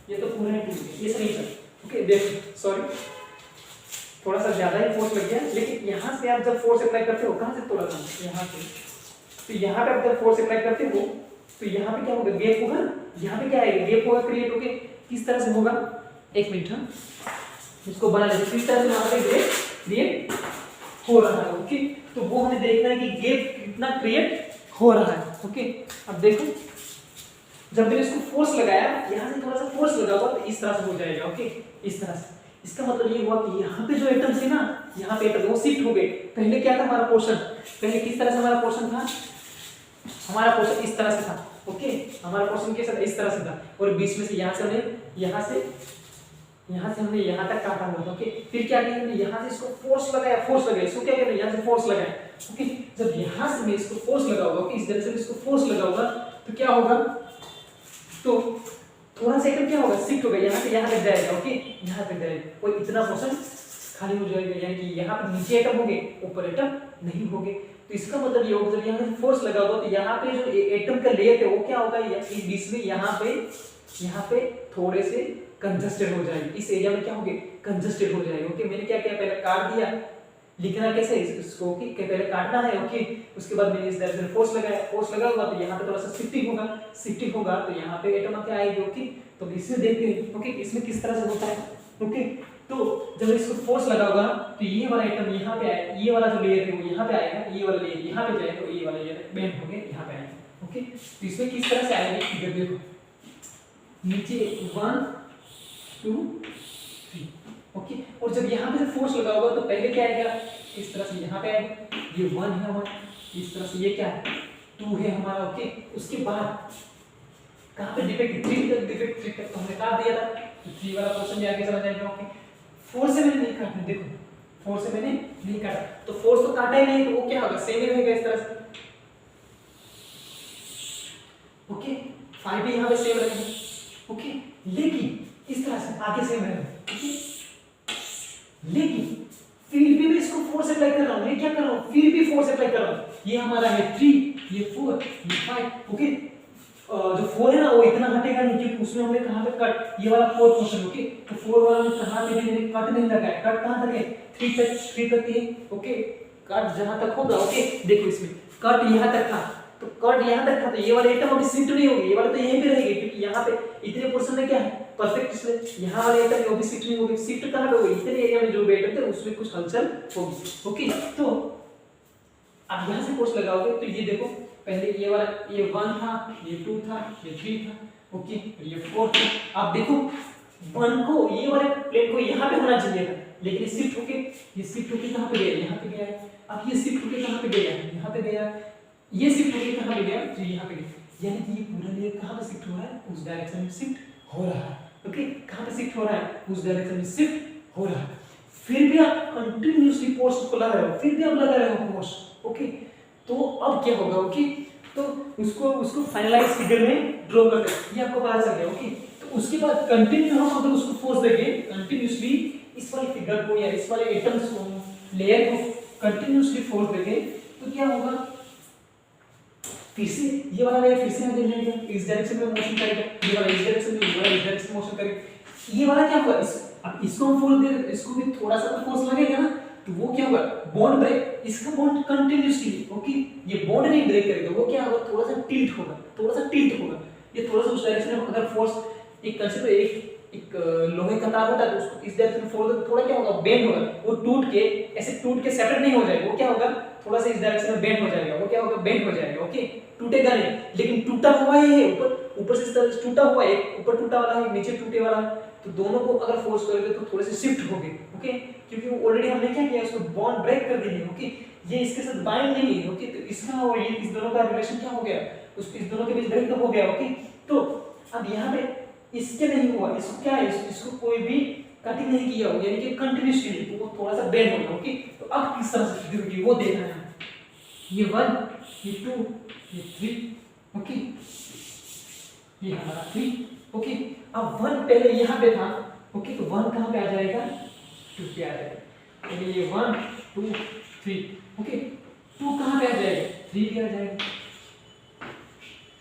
ये तो पूरा टूट गया, ये सही है। ओके, देखो सॉरी थोड़ा सा ज्यादा ही फोर्स लग गया, लेकिन यहाँ से आप जब फोर्स अप्लाई करते हो, कहाँ से तोड़ा था, यहाँ से, तो यहाँ पे आप जब फोर्स अप्लाई करते हो तो यहाँ पे क्या होगा, गैप होगा। यहाँ पे क्या आएगा, गैप होगा क्रिएट होके। किस तरह से होगा, एक मिनट इसको बना लेते, किस तरह से वहां पे गैप क्रिएट हो रहा है। ओके, तो वो हमें देखना है कि गैप कितना क्रिएट हो रहा है। ओके, अब देखो जब मैंने इसको फोर्स लगाया, यहाँ से थोड़ा सा फोर्स लगा हुआ तो इस तरह से हो जाएगा। ओके, इस तरह से। इसका मतलब ये हुआ कि यहाँ पे जो एटम्स है ना, यहाँ पे एटम वो शिफ्ट हो गए। पहले क्या था हमारा पोर्शन, पहले किस तरह से हमारा पोर्शन था, हमारा पोर्शन इस तरह से था। ओके, हमारा पोर्शन कैसा था, इस तरह से था और बीच में से यहाँ से हमने यहाँ तक काटा हुआ था। ओके, फिर क्या किया हमने, यहाँ से इसको फोर्स लगाया, इसको क्या करना है, यहाँ से फोर्स लगाया। ओके, जब यहाँ से मैं इसको फोर्स लगाऊंगा, ओके, इस डायरेक्शन में इसको फोर्स लगाऊंगा तो क्या होगा, तो थोड़ा सा एटम क्या होगा, शिफ्ट होगा, यहाँ से यहाँ तक जाएगा। ओके, यहाँ तक जाएगा और इतना पोर्शन खाली हो जाएगा, यानी कि यहाँ पर नीचे एटम होंगे, ऊपर एटम नहीं होंगे। तो इसका मतलब ये होगा, जब यहाँ से फोर्स लगा होगा तो यहाँ पे जो एटम का लेयर है वो क्या होगा, इस बीच में यहाँ पे थोड़े से कंजस्टेड हो जाएगी। इस एरिया में क्या होंगे, कंजस्टेड हो जाएगा। ओके, मैंने क्या किया, पहले काट दिया। लिखना कैसे इसको, कि पहले काटना है। ओके, उसके बाद मैंने इस डायरेक्शन में फोर्स लगाया, फोर्स लगा हुआ तो यहाँ पे थोड़ा सा शिफ्टिंग होगा तो यहाँ पे एटम क्या आएगी। ओके, तो इसमें देखते हैं। ओके, इसमें किस तरह से होता है। ओके, तो जब इसको फोर्स लगा होगा तो ये वाला एटम यहाँ पे आएगा, ये वाला जो लेयर है वो यहाँ पे आएगा, ये वाला लेयर यहाँ पे जाएगा और ये वाला लेयर बेंड होके यहाँ पे आएगा। ओके, तो इसमें किस तरह से आएगी, इधर देखो, नीचे 1 2 3। ओके, और जब यहाँ पे फोर्स लगा होगा तो पहले क्या आएगा, इस तरह से यहाँ पे आएगा, ये 1 है हमारा, इस तरह से ये क्या है, 2 है हमारा। ओके, उसके बाद कहाँ पे डिफेक्ट, 3 तक तो हमने काट दिया था, तो 3 वाला क्वेश्चन भी आगे समझ आएगा। ओके, 4 से मैंने नहीं काटा, देखो 4 से मैंने नहीं काटा, तो 4 तो काटा ही नहीं, तो वो क्या होगा, सेम ही रहेगा इस तरह से। ओके, 5 भी यहाँ पे सेम रहेगा। ओके, लेकिन इस तरह से आगे सेम रहेगा। ओके, लेकिन फिर भी मैं इसको फोर्स अप्लाई कर रहा हूँ, मैं क्या कर रहा हूँ, फिर भी फोर्स अप्लाई कर रहा हूँ। ये हमारा है 3, ये 4, ये 5। ओके, जो 4 है ना वो इतना हटेगा नहीं, क्योंकि उसमें हमने कहाँ पे कट, ये वाला 4 पोर्शन। ओके, तो 4 वाला में कहाँ पे मैंने कट नहीं लगाया, कट कहाँ तक है, 3 तक है। ओके, कट जहाँ तक होगा। ओके, देखो इसमें कट यहाँ तक था, तो कट यहाँ तक था, तो ये वाला एटम अभी शिफ्ट नहीं होगी, ये वाला तो यहीं पे रहेगी, क्योंकि यहाँ पे इतने पोर्शन में क्या है, परफेक्ट, इसलिए यहाँ वाले एटम वो भी शिफ्ट नहीं होगी। शिफ्ट कहाँ पे होगी, इतने एरिया में जो एटम थे उसमें कुछ हलचल होगी। ओके, तो अब यहाँ से फोर्स लगाओगे तो ये देखो, पहले ये वाला, ये 1 था, ये 2 था, ये 3 था। ओके, ये 4 था। आप देखो 1 को, ये वाले प्लेन को यहाँ पे होना चाहिए था, लेकिन ये शिफ्ट होके कहाँ पे गया, यहाँ पे गया है। अब ये शिफ्ट होके कहाँ पे गया, यहाँ पे गया। ये शिफ्ट होके कहाँ पे गया, तो यहाँ पे गया, यानी कि ये पूरा लेयर कहाँ पे शिफ्ट हो रहा है, उस डायरेक्शन में शिफ्ट हो रहा है। ओके, कहाँ पे शिफ्ट हो रहा है, उस डायरेक्शन में शिफ्ट हो रहा है। फिर भी आप कंटिन्यूअसली फोर्स को लगा रहे हो, फिर भी आप लगा रहे हो फोर्स। ओके, तो अब क्या होगा, ओके, तो उसको फाइनलाइज फिगर में ड्रॉ करते हैं, ये आपको पता चल गया। ओके, तो उसके बाद कंटिन्यू हम अगर उसको फोर्स देंगे कंटिन्यूअसली, इस वाले फिगर को या इस वाले एटम्स को, लेयर को कंटिन्यूअसली फोर्स देंगे, तो क्या होगा, फिर से ये वाला लेयर फिर से आगे जाएगा, इस डायरेक्शन में मोशन करेगा, ये वाला इस डायरेक्शन में, ये वाला इस डायरेक्शन में मोशन करेगा। ये वाला क्या होगा, अब इसको हम फोर्स दे रहे हैं, इसको भी थोड़ा सा फोर्स लगेगा ना, तो वो क्या होगा, बॉन्ड ब्रेक, इसका बॉन्ड कंटिन्यूअसली, ओके, ये बॉन्ड नहीं ब्रेक करेगा, वो क्या होगा, थोड़ा सा टिल्ट होगा, थोड़ा सा टिल्ट होगा, ये थोड़ा सा उस डायरेक्शन में अगर फोर्स, एक कंसीडर एक लोहे का तार होता है, तो उसको इस डायरेक्शन में फोर्स थोड़ा क्या होगा, बेंड होगा, वो टूट के ऐसे टूट के सेपरेट नहीं हो जाएगा, वो क्या होगा, थोड़ा सा इस डायरेक्शन में बेंड हो जाएगा, वो क्या होगा, बेंड हो जाएगा। ओके, टूटेगा नहीं, लेकिन टूटा हुआ है ऊपर से इस तरह से टूटा हुआ है, ऊपर टूटा वाला है, नीचे टूटे वाला है, तो दोनों को अगर फोर्स करोगे तो थोड़े से शिफ्ट होंगे। ओके, क्योंकि वो ऑलरेडी हमने क्या किया, उसको बॉन्ड ब्रेक कर दिया। ओके, ये इसके साथ बाइंड नहीं है। ओके, तो इसका और ये इस दोनों का रिलेशन क्या हो गया, इस दोनों के बीच ब्रेकअप हो गया। ओके, तो अब यहाँ पे इसके नहीं हुआ, इसको क्या है, इसको कोई भी कटिंग नहीं किया हो, यानी कि कंटिन्यूअसली वो थोड़ा सा बेंड हो गया। ओके, तो अब किस तरह से स्थिति होगी वो देखना है, ये 1, ये 2, ये 3। ओके, ये हमारा 3। ओके, अब 1 पहले यहाँ पे था। ओके, तो 1 कहाँ पे आ जाएगा, 2 पे आ जाएगा, यानी ये 1 2 3। ओके, 2 कहाँ पे आ जाएगा, 3 पे आ जाएगा।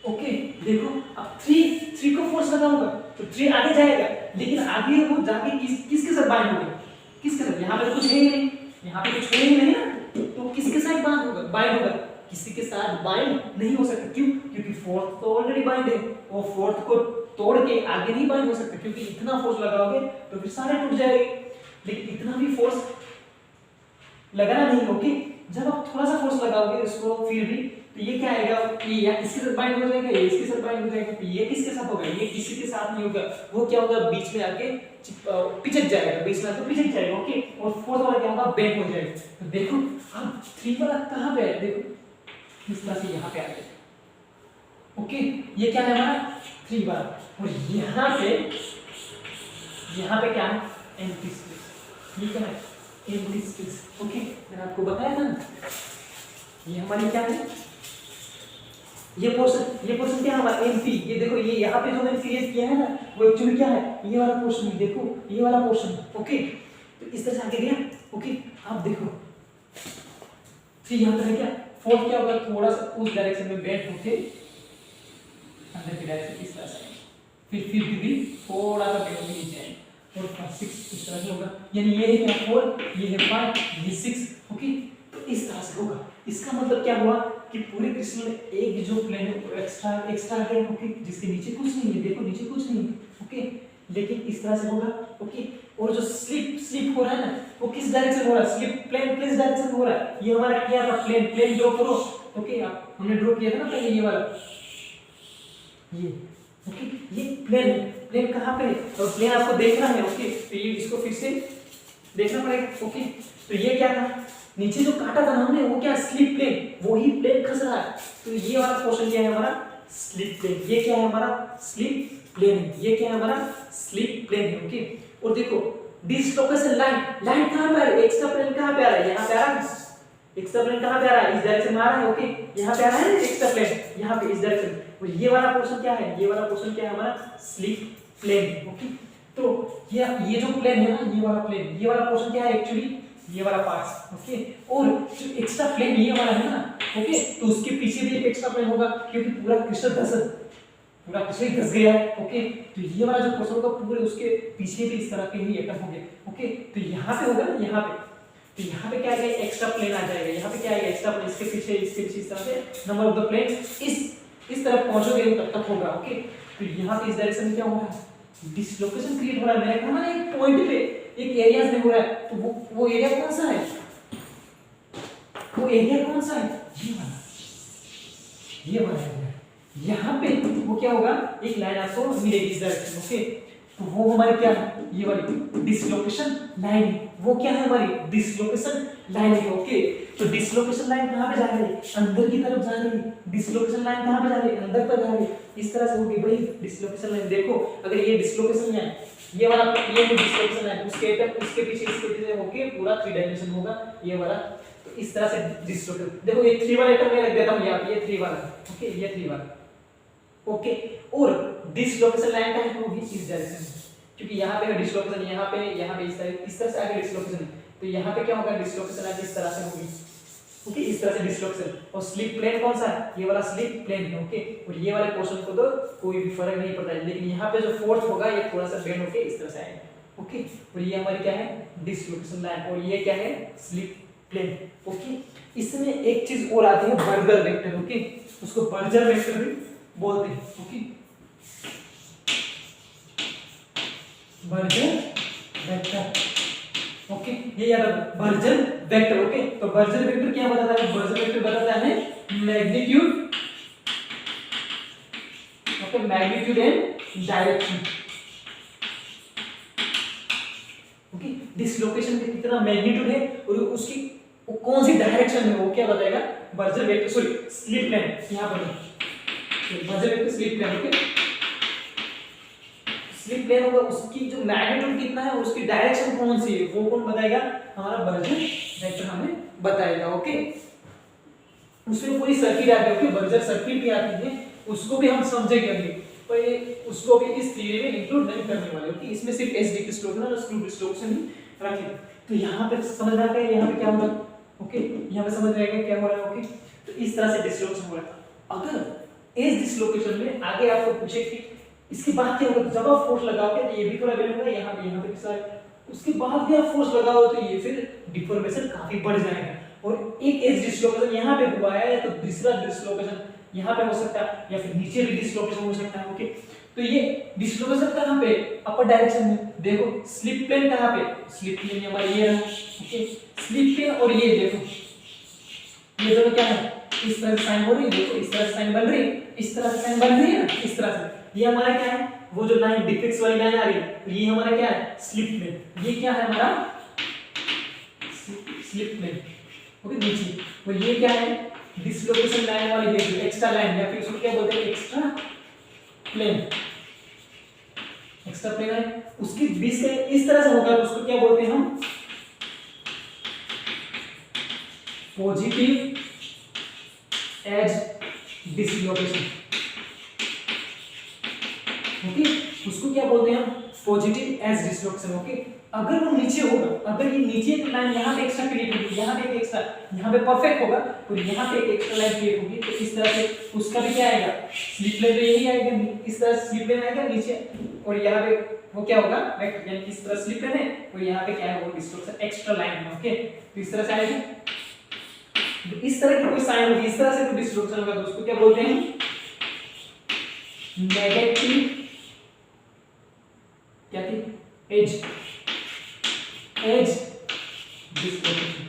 ओके, देखो अब 3 को फोर्स लगाऊंगा तो 3 आगे जाएगा, लेकिन आगे वो जाके किसके साथ बाइंड होगा, किसके साथ, यहाँ पे तो कुछ है ही नहीं, यहाँ पे कुछ है ही नहीं ना, तो किसके साथ बाइंड होगा, किसी के साथ बाइंड नहीं हो सकता। क्यों, क्योंकि फोर्थ तो ऑलरेडी बाइंड है, वो फोर्थ को तोड़ के आगे नहीं बाइंड हो सकता, क्योंकि इतना फोर्स लगाओगे तो फिर सारे टूट जाएंगे, लेकिन इतना भी फोर्स लगाना नहीं। ओके, जब आप थोड़ा सा फोर्स लगाओगे इसको फिर भी, तो ये क्या आएगा, ये या इसके साथ बाइंड हो जाएगा, ये इसके साथ बाइंड हो जाएगा, तो ये किसके साथ होगा, ये किसी के साथ नहीं होगा, वो क्या होगा, बीच में आके पिचक जाएगा, बीच में आके पिचक जाएगा। ओके, और फोर्थ वाला क्या होगा, बेंड हो जाएगा। तो देखो अब 3 वाला कहाँ पे है, देखो इस तरह से यहाँ पे आ गया। ओके, ये क्या है हमारा 3 वाला, और यहाँ पे क्या है, एम्प्टी स्पेस, ये क्या है, एम्प्टी स्पेस। ओके, मैंने आपको बताया था, ये हमारी क्या है, ये पोर्शन क्या है हमारा एम्प्टी। ये देखो, ये यहाँ पे जो मैंने क्रिएट किया है ना, वो एक्चुअली क्या है, ये वाला पोर्शन, देखो ये वाला पोर्शन। ओके, तो इस तरह से आगे गया। ओके, आप देखो 3 यहाँ पे है, क्या 4 क्या होगा, थोड़ा सा उस डायरेक्शन में बेंड होके अंदर की डायरेक्शन इस तरह से, फिर भी थोड़ा सा बेंड नीचे आए, और 5 6 इस तरह से होगा, यानी ये है क्या 4, ये है 5, ये 6। ओके, तो इस तरह से होगा। इसका मतलब क्या हुआ कि पूरे क्रिस्टल में एक जो प्लेन है एक्स्ट्रा है। ओके, जिसके नीचे कुछ नहीं है, देखो नीचे कुछ नहीं है। ओके, लेकिन इस तरह से होगा। ओके, और जो स्लिप हो रहा है ना, वो किस डायरेक्शन हो रहा है, स्लिप प्लेन किस डायरेक्शन हो रहा है, ये हमारा क्या था, प्लेन ड्रॉ करो। ओके, हमने ड्रॉ किया था ना पहले, ये वाला, ये ओके, ये प्लेन कहाँ पे है, और प्लेन आपको देखना है। ओके, तो ये इसको फिर से देखना पड़ेगा। ओके, तो ये क्या था, नीचे जो काटा था हमने, वो क्या स्लिप प्लेन, वही प्लेन खस रहा है, तो ये वाला पोर्शन क्या है हमारा, स्लिप प्लेन। ये क्या है हमारा, स्लिप प्लेन है, ये क्या है हमारा, स्लिप प्लेन है। ओके, और देखो डिसलोकेशन लाइन कहाँ पे आ रही है, एक्स्ट्रा प्लेन कहाँ पे आ रहा है, यहाँ पे आ रहा है, एक्स्ट्रा प्लेन कहाँ पे आ रहा है, इस डायरेक्शन में आ रहा है। ओके, यहाँ पे आ रहा है एक्स्ट्रा प्लेन, यहाँ पे इस डायरेक्शन, और ये वाला पोर्शन क्या है, ये वाला पोर्शन क्या है हमारा, स्लिप प्लेन। ओके, तो ये जो प्लेन है ना, ये वाला प्लेन, ये वाला पोर्शन क्या है एक्चुअली, ये वाला पार्ट। ओके, और जो एक्स्ट्रा प्लेन ये वाला है ना, ओके, तो उसके पीछे भी एक एक्स्ट्रा प्लेन होगा, क्योंकि पूरा क्रिस्टल घस गया है। ओके, तो ये वाला जो पोर्शन होगा पूरे उसके पीछे भी इस तरह के ही एटम होंगे। ओके, तो यहाँ पे होगा ना, यहाँ पे, तो यहाँ पे क्या आएगा, एक्स्ट्रा प्लेन आ जाएगा, यहाँ पे क्या आएगा, एक्स्ट्रा प्लेन, इसके पीछे इस तरह से नंबर ऑफ द प्लेन इस तरफ पहुंचोगे तब तक होगा। ओके, तो यहाँ पे इस डायरेक्शन में क्या हो रहा है, डिसलोकेशन क्रिएट हो रहा है। मैंने कहा ना एक पॉइंट पे एक एरियाज में हो रहा है, तो वो एरिया कौन सा है, वो एरिया कौन सा है, ये वाला एरिया। यहाँ पे वो क्या होगा, एक लाइन आपको मिलेगी इस डायरेक्शन। ओके, तो वो हमारी क्या है, ये वाली डिसलोकेशन लाइन, वो क्या है हमारी डिसलोकेशन लाइन है। ओके, तो डिसलोकेशन लाइन कहाँ पे जा रही है, अंदर की तरफ जा रही है। डिसलोकेशन लाइन कहाँ पे जा रही है, अंदर पर जा रही है। इस तरह से होगी भाई डिसलोकेशन लाइन। देखो अगर ये डिसलोकेशन लाइन, ये वाला ये है डिसलोकेशन लाइन, उसके पीछे होके पूरा 3 डायमेंशन होगा ये वाला। तो इस तरह से डिसलोकेट, देखो ये 3 वाला आइटम मैं रख देता हूँ यहाँ पे, ये 3 वाला। ओके, ये 3 वाला, ओके। और डिसलोकेशन लाइन का है होगी इस डायरेक्शन में, क्योंकि यहाँ पे डिसलोकेशन यहाँ पे इस तरह से आगे डिसलोकेशन है, तो यहाँ पे क्या होगा डिसलोकेशन आगे इस तरह से होगी। ओके, इस तरह से डिसलोकेशन। और स्लिप प्लेन कौन सा है, ये वाला स्लिप प्लेन है। ओके, और ये वाले पोर्शन को तो कोई भी फर्क नहीं पड़ता है, लेकिन यहाँ पे जो फोर्स होगा ये थोड़ा सा बेंड होके इस तरह से आएगा। ओके, और ये हमारी क्या है डिसलोकेशन लाइन, और ये क्या है स्लिप प्लेन। ओके, इसमें एक चीज और आती है बर्गर वेक्टर। ओके, उसको बर्जर वेक्टर भी बोलते हैं। Okay, Burger vector. ओके, ये याद रखो बर्जर वेक्टर। ओके, तो बर्जर वेक्टर क्या बताता है, बर्जर वेक्टर बताता है magnitude, okay, magnitude and direction. Okay, dislocation का कितना मैग्नीट्यूड है और उसकी वो कौन सी डायरेक्शन में, वो क्या बताएगा Burger vector, sorry slip plane. यहां पर Burger vector slip plane. Okay, slip plane होगा, उसकी जो मैग्नीट्यूड कितना है और उसकी डायरेक्शन कौन सी है वो कौन बताएगा, हमारा बर्जर वेक्टर हमें बताएगा। ओके, उसमें पूरी सर्किट आती है। ओके, बर्जर सर्किट भी आती है, उसको भी हम समझेंगे अभी, पर ये उसको भी इस थ्योरी में इंक्लूड नहीं करने वाले। ओके, इसमें सिर्फ एसडी डिस्लोकेशन और स्क्रू डिस्लोकेशन ही रखेंगे। तो यहाँ पे समझ रहा है यहाँ पे क्या हो रहा है। ओके, यहाँ पे समझ रहेगा क्या हो रहा है। ओके, तो इस तरह से डिस्लोकेशन हो रहा है। अगर एज डिस्लोकेशन में आगे आपको पूछे कि इसके बाद क्या होगा, जब आप फोर्स लगाओगे तो ये भी थोड़ा बेंड होगा, यहाँ पे भी सारा, उसके बाद भी आप फोर्स लगाओ तो ये फिर डिफॉर्मेशन काफी बढ़ जाएगा। और एक एज डिस्लोकेशन यहाँ पे हुआ है तो दूसरा डिस्लोकेशन यहाँ पे हो सकता है, या फिर नीचे भी डिस्लोकेशन हो सकता है। ओके, तो ये डिस्लोकेशन कहाँ पे, अपर डायरेक्शन में। देखो स्लिप प्लेन कहाँ पे, स्लिप प्लेन हमारा ये रहा। ओके, स्लिप प्लेन और ये देखो ये दोनों क्या है, इस तरह से साइन हो रही है, देखो इस तरह से साइन बन रही है, इस तरह से साइन बन रही है ना, इस तरह से। ये हमारा क्या है, वो जो लाइन डिफिक्स वाली लाइन आ रही है, ये हमारा क्या है स्लिप प्लेन। ये क्या है हमारा स्लिप प्लेन। ओके, नीचे। और ये क्या है डिसलोकेशन लाइन वाली है, एक्स्ट्रा लाइन, या फिर उसको क्या बोलते हैं एक्स्ट्रा प्लेन। एक्स्ट्रा प्लेन है, उसकी बीच से इस तरह से होगा तो उसको क्या बोलते हैं हम पॉजिटिव एज डिसलोकेशन। ओके, उसको क्या बोलते हैं हम पॉजिटिव एज डिसलोकेशन। ओके, अगर वो नीचे होगा, अगर ये नीचे एक लाइन यहाँ पे एक्स्ट्रा क्रिएट होगी, यहाँ पे एक एक्स्ट्रा, यहाँ पे परफेक्ट होगा और यहाँ पे एक एक्स्ट्रा लाइन क्रिएट होगी, तो इस तरह से उसका भी क्या आएगा स्लिप प्लेन, तो यही आएगा, इस तरह स्लिप प्लेन आएगा नीचे, और यहाँ पे वो क्या होगा वेक्टर, यानी इस तरह स्लिप प्लेन है और यहाँ पे क्या है वो डिस्टोर्शन एक्स्ट्रा लाइन है। ओके, तो इस तरह से आएगी, इस तरह की कोई साइन होगी, इस तरह से कोई डिस्टोर्शन होगा तो उसको क्या बोलते हैं नेगेटिव क्या थी एज डिसलोकेशन।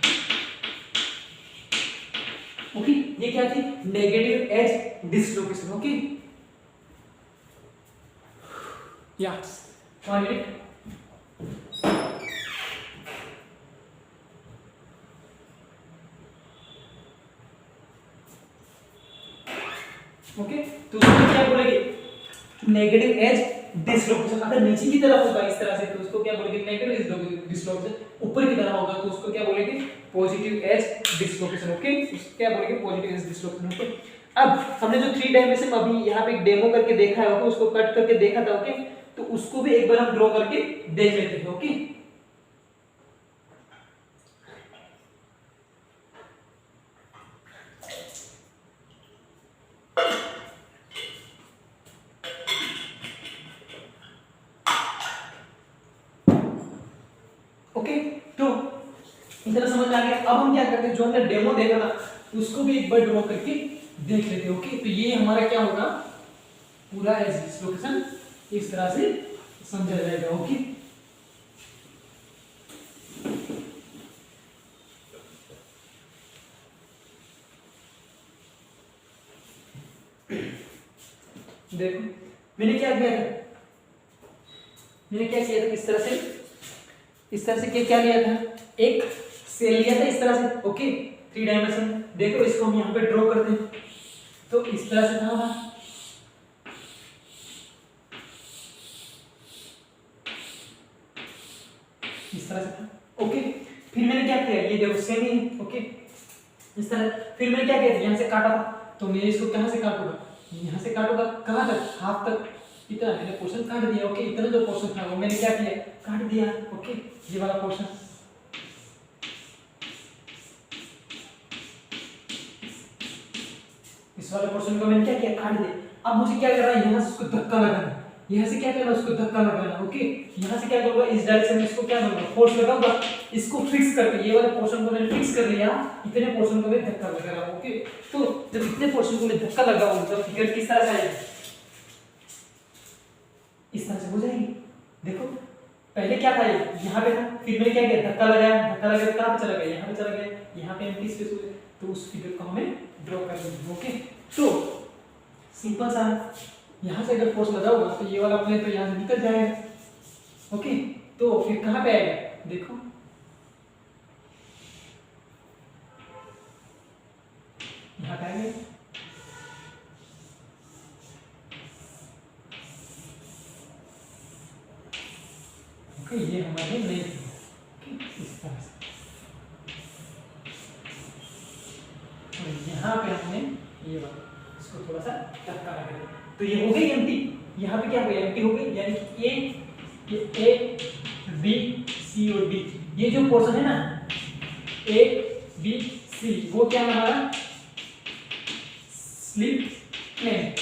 ओके, ये क्या थी नेगेटिव एज डिसलोकेशन। ओके, या 1 मिनट। ओके, तो उसको क्या बोलेंगे नेगेटिव एज डिसलोकेशन। अगर नीचे की तरफ होगा इस तरह से तो उसको क्या बोलेंगे नेगेटिव डिसलोकेशन, ऊपर की तरफ होगा तो उसको क्या बोलेंगे पॉजिटिव एज डिसलोकेशन। ओके, उसको क्या बोलेंगे पॉजिटिव एज डिसलोकेशन। ओके, अब हमने जो 3 डायमेंशन अभी यहाँ पे एक डेमो करके देखा है, ओके, उसको कट करके देखा था। ओके, तो उसको भी एक बार हम ड्रॉ करके देख लेते हैं। ओके, ओके, तो इतना समझ में आ गया। अब हम क्या करते हैं, जो हमने डेमो देखा था उसको भी एक बार ड्रॉ करके देख लेते हैं। ओके, तो ये हमारा क्या होगा पूरा एज डिसलोकेशन इस तरह से समझा जाएगा। ओके, देखो मैंने क्या किया था, इस तरह से क्या लिया था, एक सेल लिया था इस तरह से। Okay, 3 dimension. देखो इसको हम यहाँ पे ड्रॉ करते हैं, तो इस तरह से था, इस तरह से था। ओके, फिर मैंने क्या किया, ये देखो सेम ही। ओके, इस तरह फिर मैंने क्या किया, यहाँ से काटा था, तो मैं इसको कहाँ से काटूंगा यहाँ से काटूंगा कहाँ तक, हाफ तक, इतना मैंने पोर्शन काट दिया। ओके, इतना जो पोर्शन था वो मैंने क्या किया, काट दिया। ओके, ये वाला पोर्शन, इस वाले पोर्शन को मैंने क्या किया, काट दिया। अब मुझे क्या करना है, यहाँ से उसको धक्का लगाना, यहाँ से क्या करना, उसको धक्का लगाना। ओके, यहाँ से क्या करूंगा, इस डायरेक्शन में इसको क्या करूंगा, फोर्स लगाऊंगा, इसको फिक्स करके, ये वाले पोर्शन को मैंने फिक्स कर लिया, इतने पोर्शन को मैं धक्का लगा रहा हूँ। ओके, तो जब इतने पोर्शन को मैं धक्का लगाऊंगा तो फिगर किस तरह से आएगी, इस तरह से हो जाएगी। देखो पहले क्या था, ये यहाँ पे था, फिर मैंने क्या किया, धक्का लगाया, धक्का लगाया कहाँ पे चला गया, यहाँ पे चला गया, यहाँ पे एम्प्टी स्पेस हो गया, तो उस फिगर को हमें ड्रॉ कर देंगे। ओके, तो सिंपल सा, यहाँ से अगर फोर्स लगाऊंगा तो ये वाला प्लेन तो यहाँ से निकल जाएगा। ओके, तो फिर कहाँ पे आएगा, देखो यहाँ पे आएगा, ओके, ये हमारे नहीं, इस तरह से, और यहाँ पे हमने ये वाला इसको थोड़ा सा धक्का लगा दिया, तो ये हो गई एम्प्टी। यहाँ पे क्या हो गया, एम्प्टी हो गई, यानी कि ए बी सी और डी, ये जो पोर्शन है ना ए बी सी, वो क्या है हमारा स्लिप प्लेन।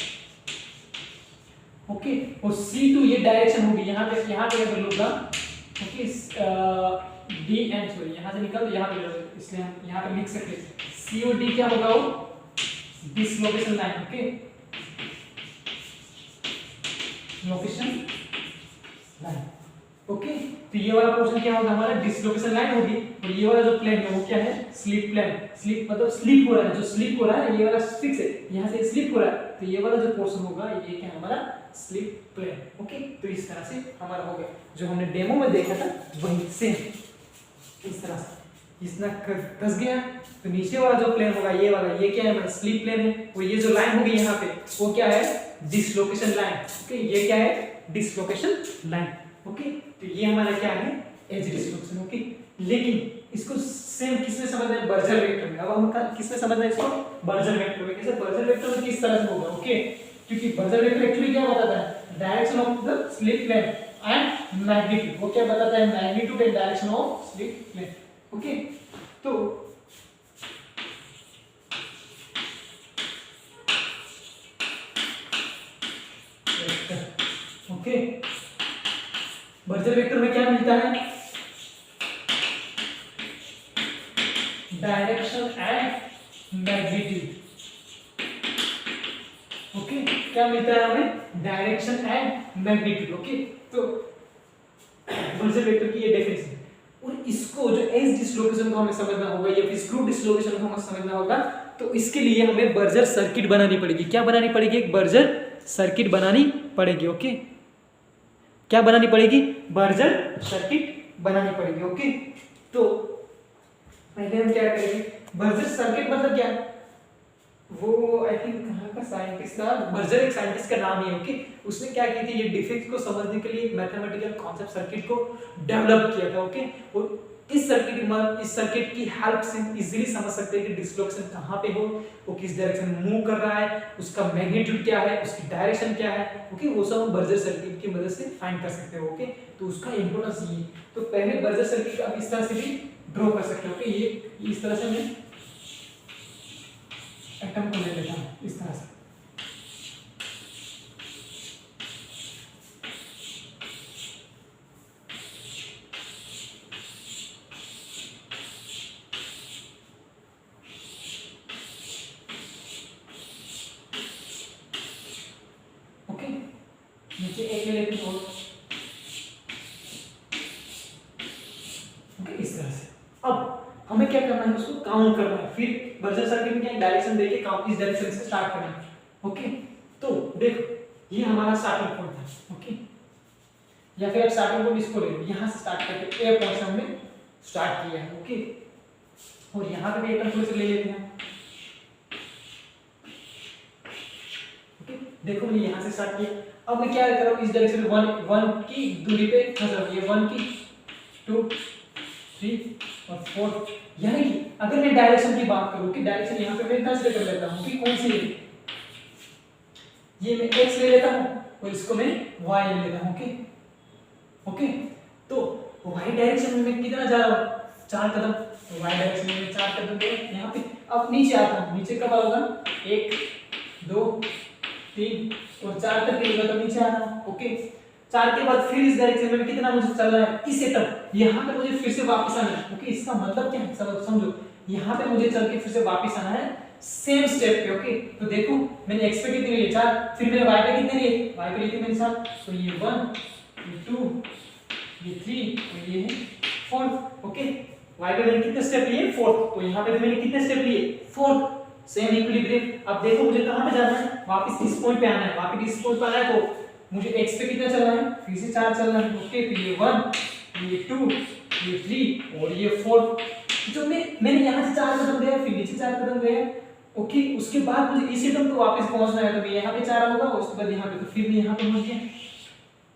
ओके, और C2 ये डायरेक्शन होगी, यहाँ पे अगर लूंगा, ओके, D एंड सॉरी यहाँ से निकल, यहाँ पे, इसलिए हम यहाँ पे लिख सकते हैं C और D क्या होगा, वो dislocation line. Okay, location line. Okay, तो ये वाला पोर्शन क्या होगा हमारा, डिसलोकेशन लाइन होगी, और ये वाला जो प्लेन है वो क्या है, स्लिप प्लेन। स्लिप मतलब स्लिप हो रहा है, जो स्लिप हो रहा है ये वाला फिक्स है, यहाँ से स्लिप हो रहा है, तो ये वाला जो पोर्शन होगा ये क्या है हमारा स्लिप प्लेन। ओके, तो इस तरह से हमारा हो गया, जो हमने डेमो में देखा था वही सेम इस तरह से, इतना कस गया, तो नीचे वाला जो प्लेन होगा ये वाला, ये क्या है हमारा स्लिप प्लेन है, और ये जो लाइन होगी यहाँ पे वो क्या है, डिसलोकेशन लाइन। ओके, ये क्या है, डिसलोकेशन लाइन। ओके, तो ये हमारा क्या है, एज डिसलोकेशन। ओके, लेकिन इसको सेम किसमें समझना है, बर्जर वेक्टर में। अब हम किसमें समझना है इसको, बर्जर वेक्टर में। कैसे, बर्जर वेक्टर में किस तरह से होगा। ओके, क्योंकि बर्जर वेक्टर एक्चुअली क्या बताता है, direction of the slip plane and magnitude. वो क्या बताता है, magnitude and direction of slip plane. Okay, तो ओके, बर्जर वेक्टर में क्या मिलता है, डायरेक्शन एंड मैग्नीट्यूड। ओके, क्या मिलता है हमें, डायरेक्शन एंड मैग्नीट्यूड। ओके, तो बर्जर वेक्टर की ये डेफिनेशन, और इसको जो एज डिसलोकेशन को हमें समझना होगा या फिर स्क्रू डिसलोकेशन को हमें समझना होगा, तो इसके लिए हमें बर्जर सर्किट बनानी पड़ेगी। क्या बनानी पड़ेगी, एक बर्जर सर्किट बनानी पड़ेगी। ओके, क्या बनानी पड़ेगी, बर्जर सर्किट बनानी पड़ेगी। ओके, तो पहले हम क्या करेंगे, बर्जर सर्किट मतलब क्या, वो आई थिंक कहाँ का साइंटिस्ट था, बर्जर एक साइंटिस्ट का नाम ही है। ओके, उसने क्या की थी, ये डिफेक्ट को समझने के लिए मैथमेटिकल कॉन्सेप्ट सर्किट को डेवलप किया था। ओके, और इस सर्किट की हेल्प से इजीली समझ सकते हैं कि डिसलोकेशन कहाँ पे हो, वो किस डायरेक्शन में मूव कर रहा है, उसका मैग्नीट्यूड क्या है, उसकी डायरेक्शन क्या है। ओके, वो सब हम बर्जर सर्किट की मदद से फाइंड कर सकते हो। ओके, तो उसका इंपोर्टेंस ये, तो पहले बर्जर सर्किट आप इस तरह से भी ड्रॉ कर सकते हो। ओके, ये इस तरह से मैं एटम को ले लेता हूं इस तरह से। ओके, नीचे एक ले लेते हैं, ओके, इस तरह से। अब हमें क्या करना है, उसको काउंट करना है, फिर बर्जर सर्किट में क्या डायरेक्शन देके काउंट, इस डायरेक्शन से स्टार्ट करना है। ओके, तो देखो ये हमारा स्टार्टिंग पॉइंट था। ओके, या फिर आप स्टार्टिंग पॉइंट इसको ले लो, यहाँ से स्टार्ट करके ए पॉइंट से हमने स्टार्ट किया है। ओके, और यहाँ पे भी एक थोड़ी सी ले लेते हैं। ओके, देखो मैंने यहाँ से स्टार्ट किया, अब मैं क्या कर रहा हूँ, इस डायरेक्शन में वन की दूरी पे फंस रहा हूँ, ये 1 की 2 3 और 4। यानी कि अगर मैं डायरेक्शन की बात करूं कि डायरेक्शन यहाँ पे मैं कंसीडर कर लेता हूँ कि कौन सी है, ये मैं x ले लेता हूँ और इसको मैं y ले लेता हूँ। ओके तो y डायरेक्शन में मैं कितना जा रहा हूँ, 4 कदम, तो y डायरेक्शन में 4 कदम गए यहाँ पे। अब नीचे आता हूँ, नीचे कब आऊंगा, 1 2 3 और 4 तक गया तो नीचे आना। ओके 4 के बाद फिर इस डायरेक्शन में कितना मुझे चलना है, इसे तक, यहाँ पे मुझे फिर से वापस आना है। ओके इसका मतलब क्या है समझो, यहाँ पे मुझे चल के फिर से वापस आना है सेम स्टेप पे। ओके तो देखो मैंने x पे कितने लिए 4, फिर मैंने y पे कितने लिए, y पे लिए थे मैंने 7, तो ये 1 ये 2 ये 3 और ये है 4। ओके y पे मैंने कितने स्टेप लिए, 4, तो यहाँ पे मैंने कितने स्टेप लिए, 4, सेम इक्विलिब्रियम। अब देखो मुझे कहाँ पे जाना है, वापस इस पॉइंट पे आना है, वापस इस पॉइंट पे आना है तो मुझे x पे कितना चलना है, फिर से 4 चलना है। ओके तो ये 1 ये 2 ये 3 और ये 4, जो मैंने यहाँ से 4 कदम गया फिर नीचे 4 कदम गया। ओके उसके बाद मुझे इसी कदम पे वापस पहुंचना है, तो मैं यहाँ पे 4 होगा और उसके बाद यहाँ पे, तो फिर मैं यहाँ पे पहुंच गया।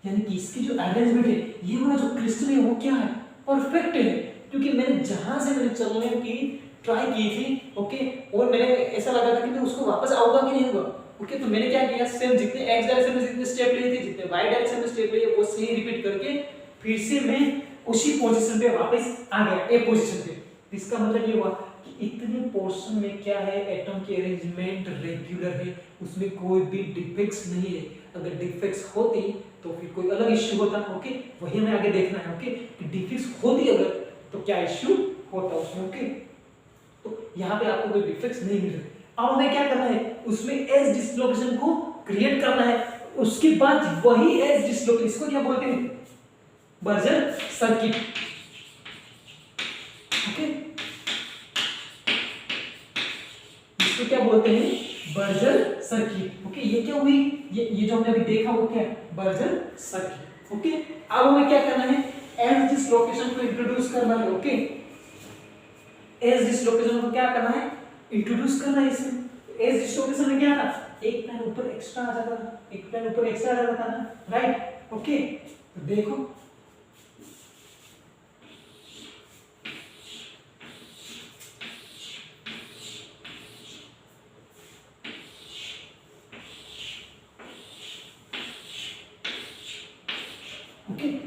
यानी कि इसकी जो अरेंजमेंट है, ये वाला जो क्रिस्टल है वो क्या है, परफेक्ट है, क्योंकि मैंने जहां से मैंने चलने की ट्राई की थी। ओके और मैंने ऐसा लगा था कि मैं उसको वापस आऊंगा कि नहीं होगा। ओके तो मैंने क्या किया, सेम जितने x डायरेक्शन में जितने स्टेप लिए थे, जितने y डायरेक्शन में स्टेप लिए, वो सही रिपीट करके फिर से मैं उसी पोजीशन पे वापस आ गया, ए पोजीशन पे। इसका मतलब ये हुआ कि इतने पोर्शन में क्या है, एटम की अरेंजमेंट रेगुलर है, उसमें कोई भी डिफेक्ट्स नहीं है। अगर डिफेक्ट्स होती तो फिर कोई अलग इश्यू होता। ओके वही हमें आगे देखना है। ओके कि डिफेक्ट्स होती अगर तो क्या इश्यू होता उसमें। ओके तो यहाँ पे आपको कोई डिफेक्ट्स नहीं मिल रहे। अब हमें क्या करना है, उसमें एज डिसलोकेशन को क्रिएट करना है। उसके बाद वही एज डिसलोकेशन, इसको क्या बोलते हैं, बर्जर सर्किट। ओके इसको क्या बोलते हैं, बर्जर सर्किट। ओके ये क्या हुई, ये जो हमने अभी देखा वो क्या है, बर्जर सर्किट। ओके अब हमें क्या करना है, एज डिसलोकेशन को इंट्रोड्यूस करना है। ओके एज डिसलोकेशन को क्या करना है, इंट्रोड्यूस करना है इसमें। एज डिसलोकेशन में क्या था, एक प्लेन ऊपर एक्स्ट्रा आ जाता था, एक प्लेन ऊपर एक्स्ट्रा आ जाता था ना, राइट। ओके तो देखो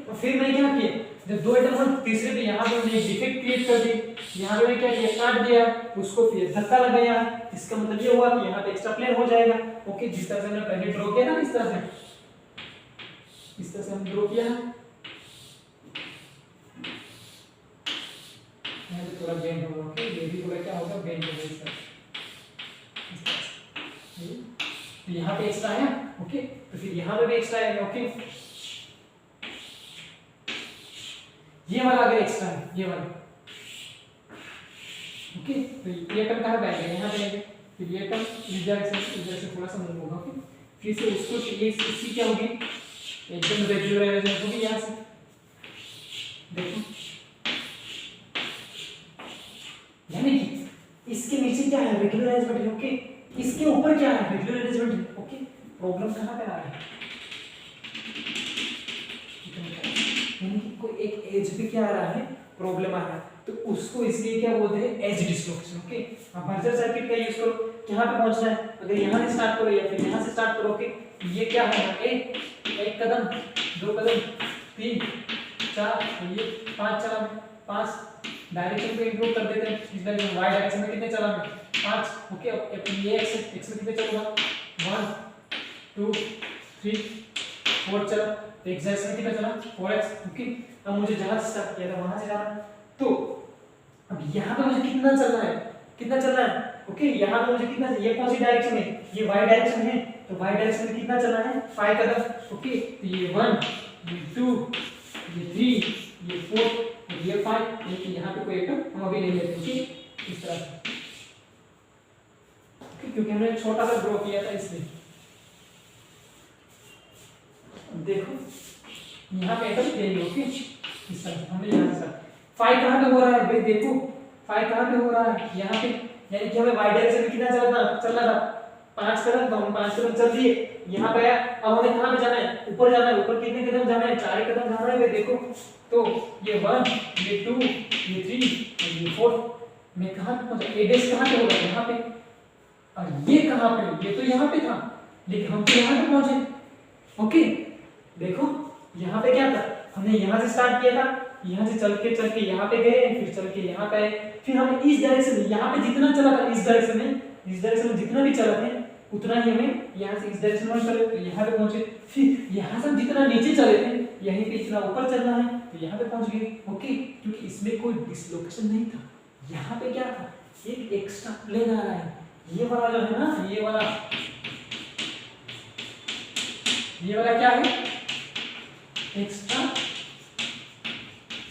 तो फिर मैंने क्या किया, जब दो एटम हम तीसरे पे यहाँ पे मैंने एक डिफेक्ट क्रिएट कर दी, यहाँ पे मैंने क्या किया, काट दिया, उसको फिर धक्का लगाया। इसका मतलब ये हुआ कि यहाँ पे एक्स्ट्रा प्लेन हो जाएगा। ओके जिस तरह से हमने पहले ड्रॉ किया ना, इस तरह से हम ड्रॉ किया है। यहाँ पे थोड़ा बेंड होगा। ओके ये भी थोड़ा क्या होगा, बेंड होगा इस तरह से। तो यहाँ पे एक्स्ट्रा है। ओके तो फिर यहाँ पे भी एक्स्ट्रा आएगा। ओके ये वाला अगर एक्स्ट्रा है, ये वाला। ओके तो ये टर्म कहाँ बैठेगा, यहाँ पे आएंगे, फिर ये टर्म इधर से थोड़ा सा मूव होगा। ओके फिर से उसको ये इसकी क्या होगी, एकदम रेगुलर होगी यहाँ से। देखो यानी कि इसके नीचे क्या है, रेगुलर अरेंजमेंट है। ओके इसके ऊपर क्या है, रेगुलर अरेंजमेंट है। ओके प्रॉब्लम कहाँ पे आ रहा है, यानी कि कोई एक एज पे क्या आ रहा है, प्रॉब्लम आ रहा है, तो उसको इसलिए क्या बोलते हैं, एज डिसलोकेशन। ओके अब बर्जर सर्किट का यूज करो, कहां पे पहुंचना है, अगर यहां से स्टार्ट करो या फिर यहां से स्टार्ट करो। ओके ये क्या है, एक कदम, 2 कदम, 3 4 ये 5 चला, 5 डायरेक्शन को इंक्लूड कर देते हैं। इस डायरेक्शन y डायरेक्शन में कितने चला मैं, 5। ओके अब ये x में कितने चलूंगा, 1 2 3 4 चला, तो x डायरेक्शन में कितना चला, 4x। ओके अब मुझे जहां से स्टार्ट किया था वहां से जाना है, तो अब यहाँ पे मुझे कितना चलना है, कितना चलना है। ओके यहाँ पे मुझे कितना, ये कौन सी डायरेक्शन है, ये y डायरेक्शन है, तो y डायरेक्शन में कितना चलना है, 5 कदम। ओके तो ये 1 ये 2 ये 3 ये 4 और ये 5, लेकिन यहाँ पे कोई एटम हम अभी नहीं लेते। ओके इस तरह से, ओके क्योंकि हमने छोटा सा ड्रॉ किया था इसलिए। देखो यहाँ पे एटम चाहिए। ओके इस तरह हमने यहाँ से 5 कहाँ पे हो रहा है भाई, देखो 5 कहाँ पे हो रहा है, यहाँ पे, यानी कि हमें y डायरेक्शन में कितना चलना था 5 कदम, तो हम 5 कदम चल दिए, यहाँ पे आया। अब हमें कहाँ पे जाना है, ऊपर जाना है, ऊपर कितने कदम जाना है, 4 कदम जाना है भाई। देखो तो ये 1 ये 2 ये 3 और ये 4, मैं कहाँ पे पहुंचा, ए डैश कहाँ पे होगा, यहाँ पे, और ये कहाँ पे, ये तो यहाँ पे था, लेकिन हम तो यहाँ पे पहुंचे। ओके देखो यहाँ पे क्या था, हमने यहाँ से स्टार्ट किया था, यहाँ से चल के यहाँ पे गए, फिर चल के यहाँ पे आए, फिर हमें इस डायरेक्शन में यहाँ पे जितना चला था इस डायरेक्शन में जितना भी चला थे उतना ही हमें यहाँ से इस डायरेक्शन में चले तो यहाँ पे पहुंचे, फिर यहाँ से जितना नीचे चले थे यहीं पे इतना ऊपर चलना है तो यहाँ पे पहुंच गए। ओके क्योंकि इसमें कोई डिसलोकेशन नहीं था। यहाँ पे क्या था, एक एक्स्ट्रा प्लेन आ रहा है, ये वाला जो है ना, ये वाला क्या है, एक्स्ट्रा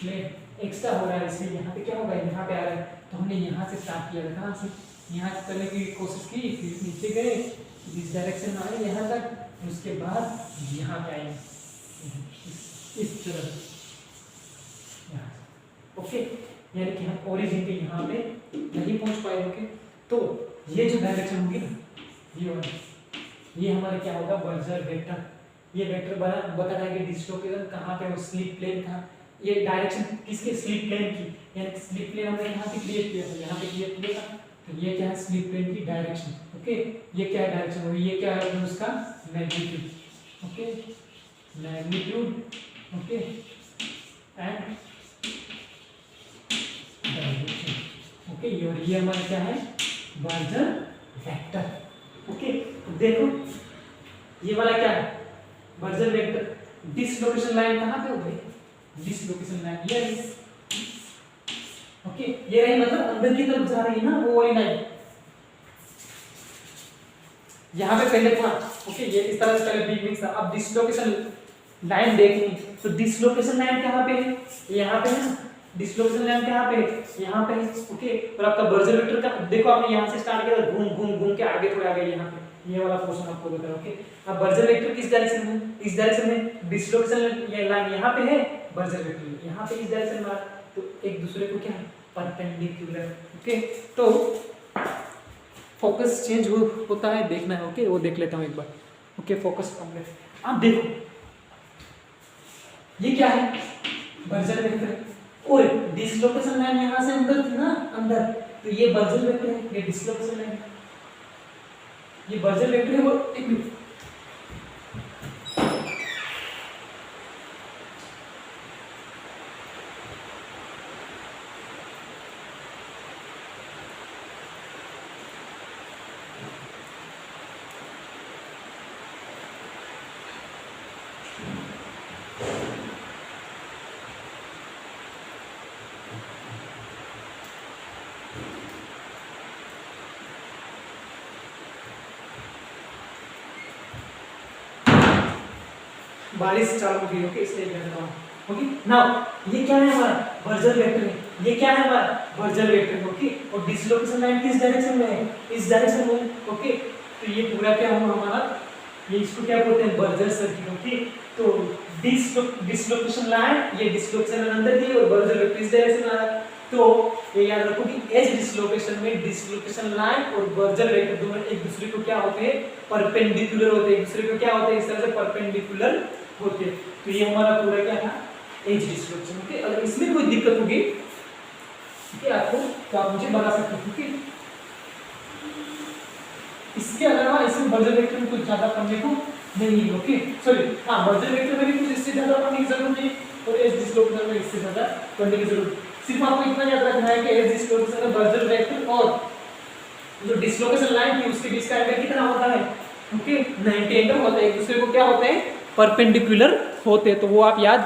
प्लेन एक्स्ट्रा हो रहा है, इसलिए यहाँ पे क्या होगा, यहाँ पे आ रहा है। तो हमने यहाँ से स्टार्ट किया था, कहाँ से, यहाँ से चलने की कोशिश की, फिर नीचे गए, इस डायरेक्शन में आए यहाँ तक, उसके बाद यहाँ पे आए इस तरफ यहाँ। ओके यानी कि हम ओरिजिन के यहाँ पे नहीं पहुँच पाए। ओके तो ये जो डायरेक्शन होगी ना, ये वाला, ये हमारा क्या होगा, बर्जर वेक्टर। ये वेक्टर बता रहा है कि डिस्लोकेशन कहाँ पे हो, स्लिप प्लेन कहाँ, ये डायरेक्शन किसके, स्लिप प्लेन की, यानी स्लिप प्लेन हमने यहाँ पे क्रिएट किया था, यहाँ पे क्रिएट किया था, तो ये क्या है, स्लिप प्लेन की डायरेक्शन। ओके ये क्या डायरेक्शन होगी, ये क्या है उसका magnitude. Okay magnitude, okay and direction. Okay ये हमारा क्या है, बर्जर वेक्टर। ओके तो देखो ये वाला क्या है, बर्जर वेक्टर। डिसलोकेशन लाइन कहाँ पे हो गई, डिसलोकेशन लाइन ये रही। ओके ये रही, मतलब अंदर की तरफ जा रही है ना वो वाली लाइन, यहाँ पे पहले था। ओके ये इस तरह से पहले बिग मिक्स था, अब डिसलोकेशन लाइन देखनी, तो डिसलोकेशन लाइन कहाँ पे है, यहाँ पे है, डिसलोकेशन लाइन कहाँ पे है, यहाँ पे है। ओके और आपका बर्जर वेक्टर का देखो, आपने यहाँ से स्टार्ट किया, घूम के आगे थोड़ा आगे यहाँ पे ये वाला पोर्शन आपको बता रहा हूं। ओके अब बर्जर वेक्टर किस डायरेक्शन में, इस डायरेक्शन में, डिसलोकेशन ये लाइन यहाँ पे है, बर्जर वेक्टर यहाँ पे इस डायरेक्शन में, तो एक दूसरे को क्या है, परपेंडिकुलर। ओके तो फोकस चेंज होता है, देखना है। ओके वो देख लेता हूँ एक बार। ओके फोकस कंप्लीट, आप देखो ये क्या है, बर्जर वेक्टर और डिसलोकेशन लाइन यहाँ से अंदर थी ना, अंदर, तो ये बर्जर वेक्टर है, ये डिसलोकेशन लाइन, ये बर्जर वेक्टर है। वो एक मिनट, बारिश चालू हो गई। ओके इसलिए मैं रहा हूं। ओके नाउ ये क्या है, हमारा बर्जर वेक्टर है, ये क्या है, हमारा बर्जर वेक्टर। ओके और डिसलोकेशन लाइन किस डायरेक्शन में है, इस डायरेक्शन में। ओके तो ये पूरा क्या हुआ हमारा, ये इसको क्या बोलते हैं, बर्जर सर्किट। ओके तो डिसलोकेशन लाइन, ये डिसलोकेशन लाइन अंदर थी और बर्जर वेक्टर इस डायरेक्शन में आ रहा है। तो ये याद रखो कि एज डिसलोकेशन में डिसलोकेशन लाइन और बर्जर वेक्टर दोनों एक दूसरे को क्या होते हैं, परपेंडिकुलर होते हैं, एक दूसरे को क्या होते हैं, इस तरह से परपेंडिकुलर होते हैं। तो ये हमारा पूरा क्या था, एज डिसलोकेशन। ओके अगर इसमें कोई दिक्कत होगी ठीक है आपको, तो आप मुझे बता सकते हो। ठीक है इसके अलावा इसमें बर्जर वेक्टर में कुछ ज्यादा पढ़ने को नहीं है। ओके सॉरी हाँ बर्जर वेक्टर में भी कुछ इससे ज्यादा पढ़ने की जरूरत नहीं और एज डिसलोकेशन में इससे ज्यादा पढ़ने की जरूरत, सिर्फ आपको इतना याद रखना है कि एज डिसलोकेशन में बर्जर वेक्टर और जो डिसलोकेशन लाइन थी उसके बीच का एंगल कितना होता है। ओके 90 एंगल होता है, एक दूसरे को क्या होते हैं, परपेंडिकुलर होते हैं। तो वो आप याद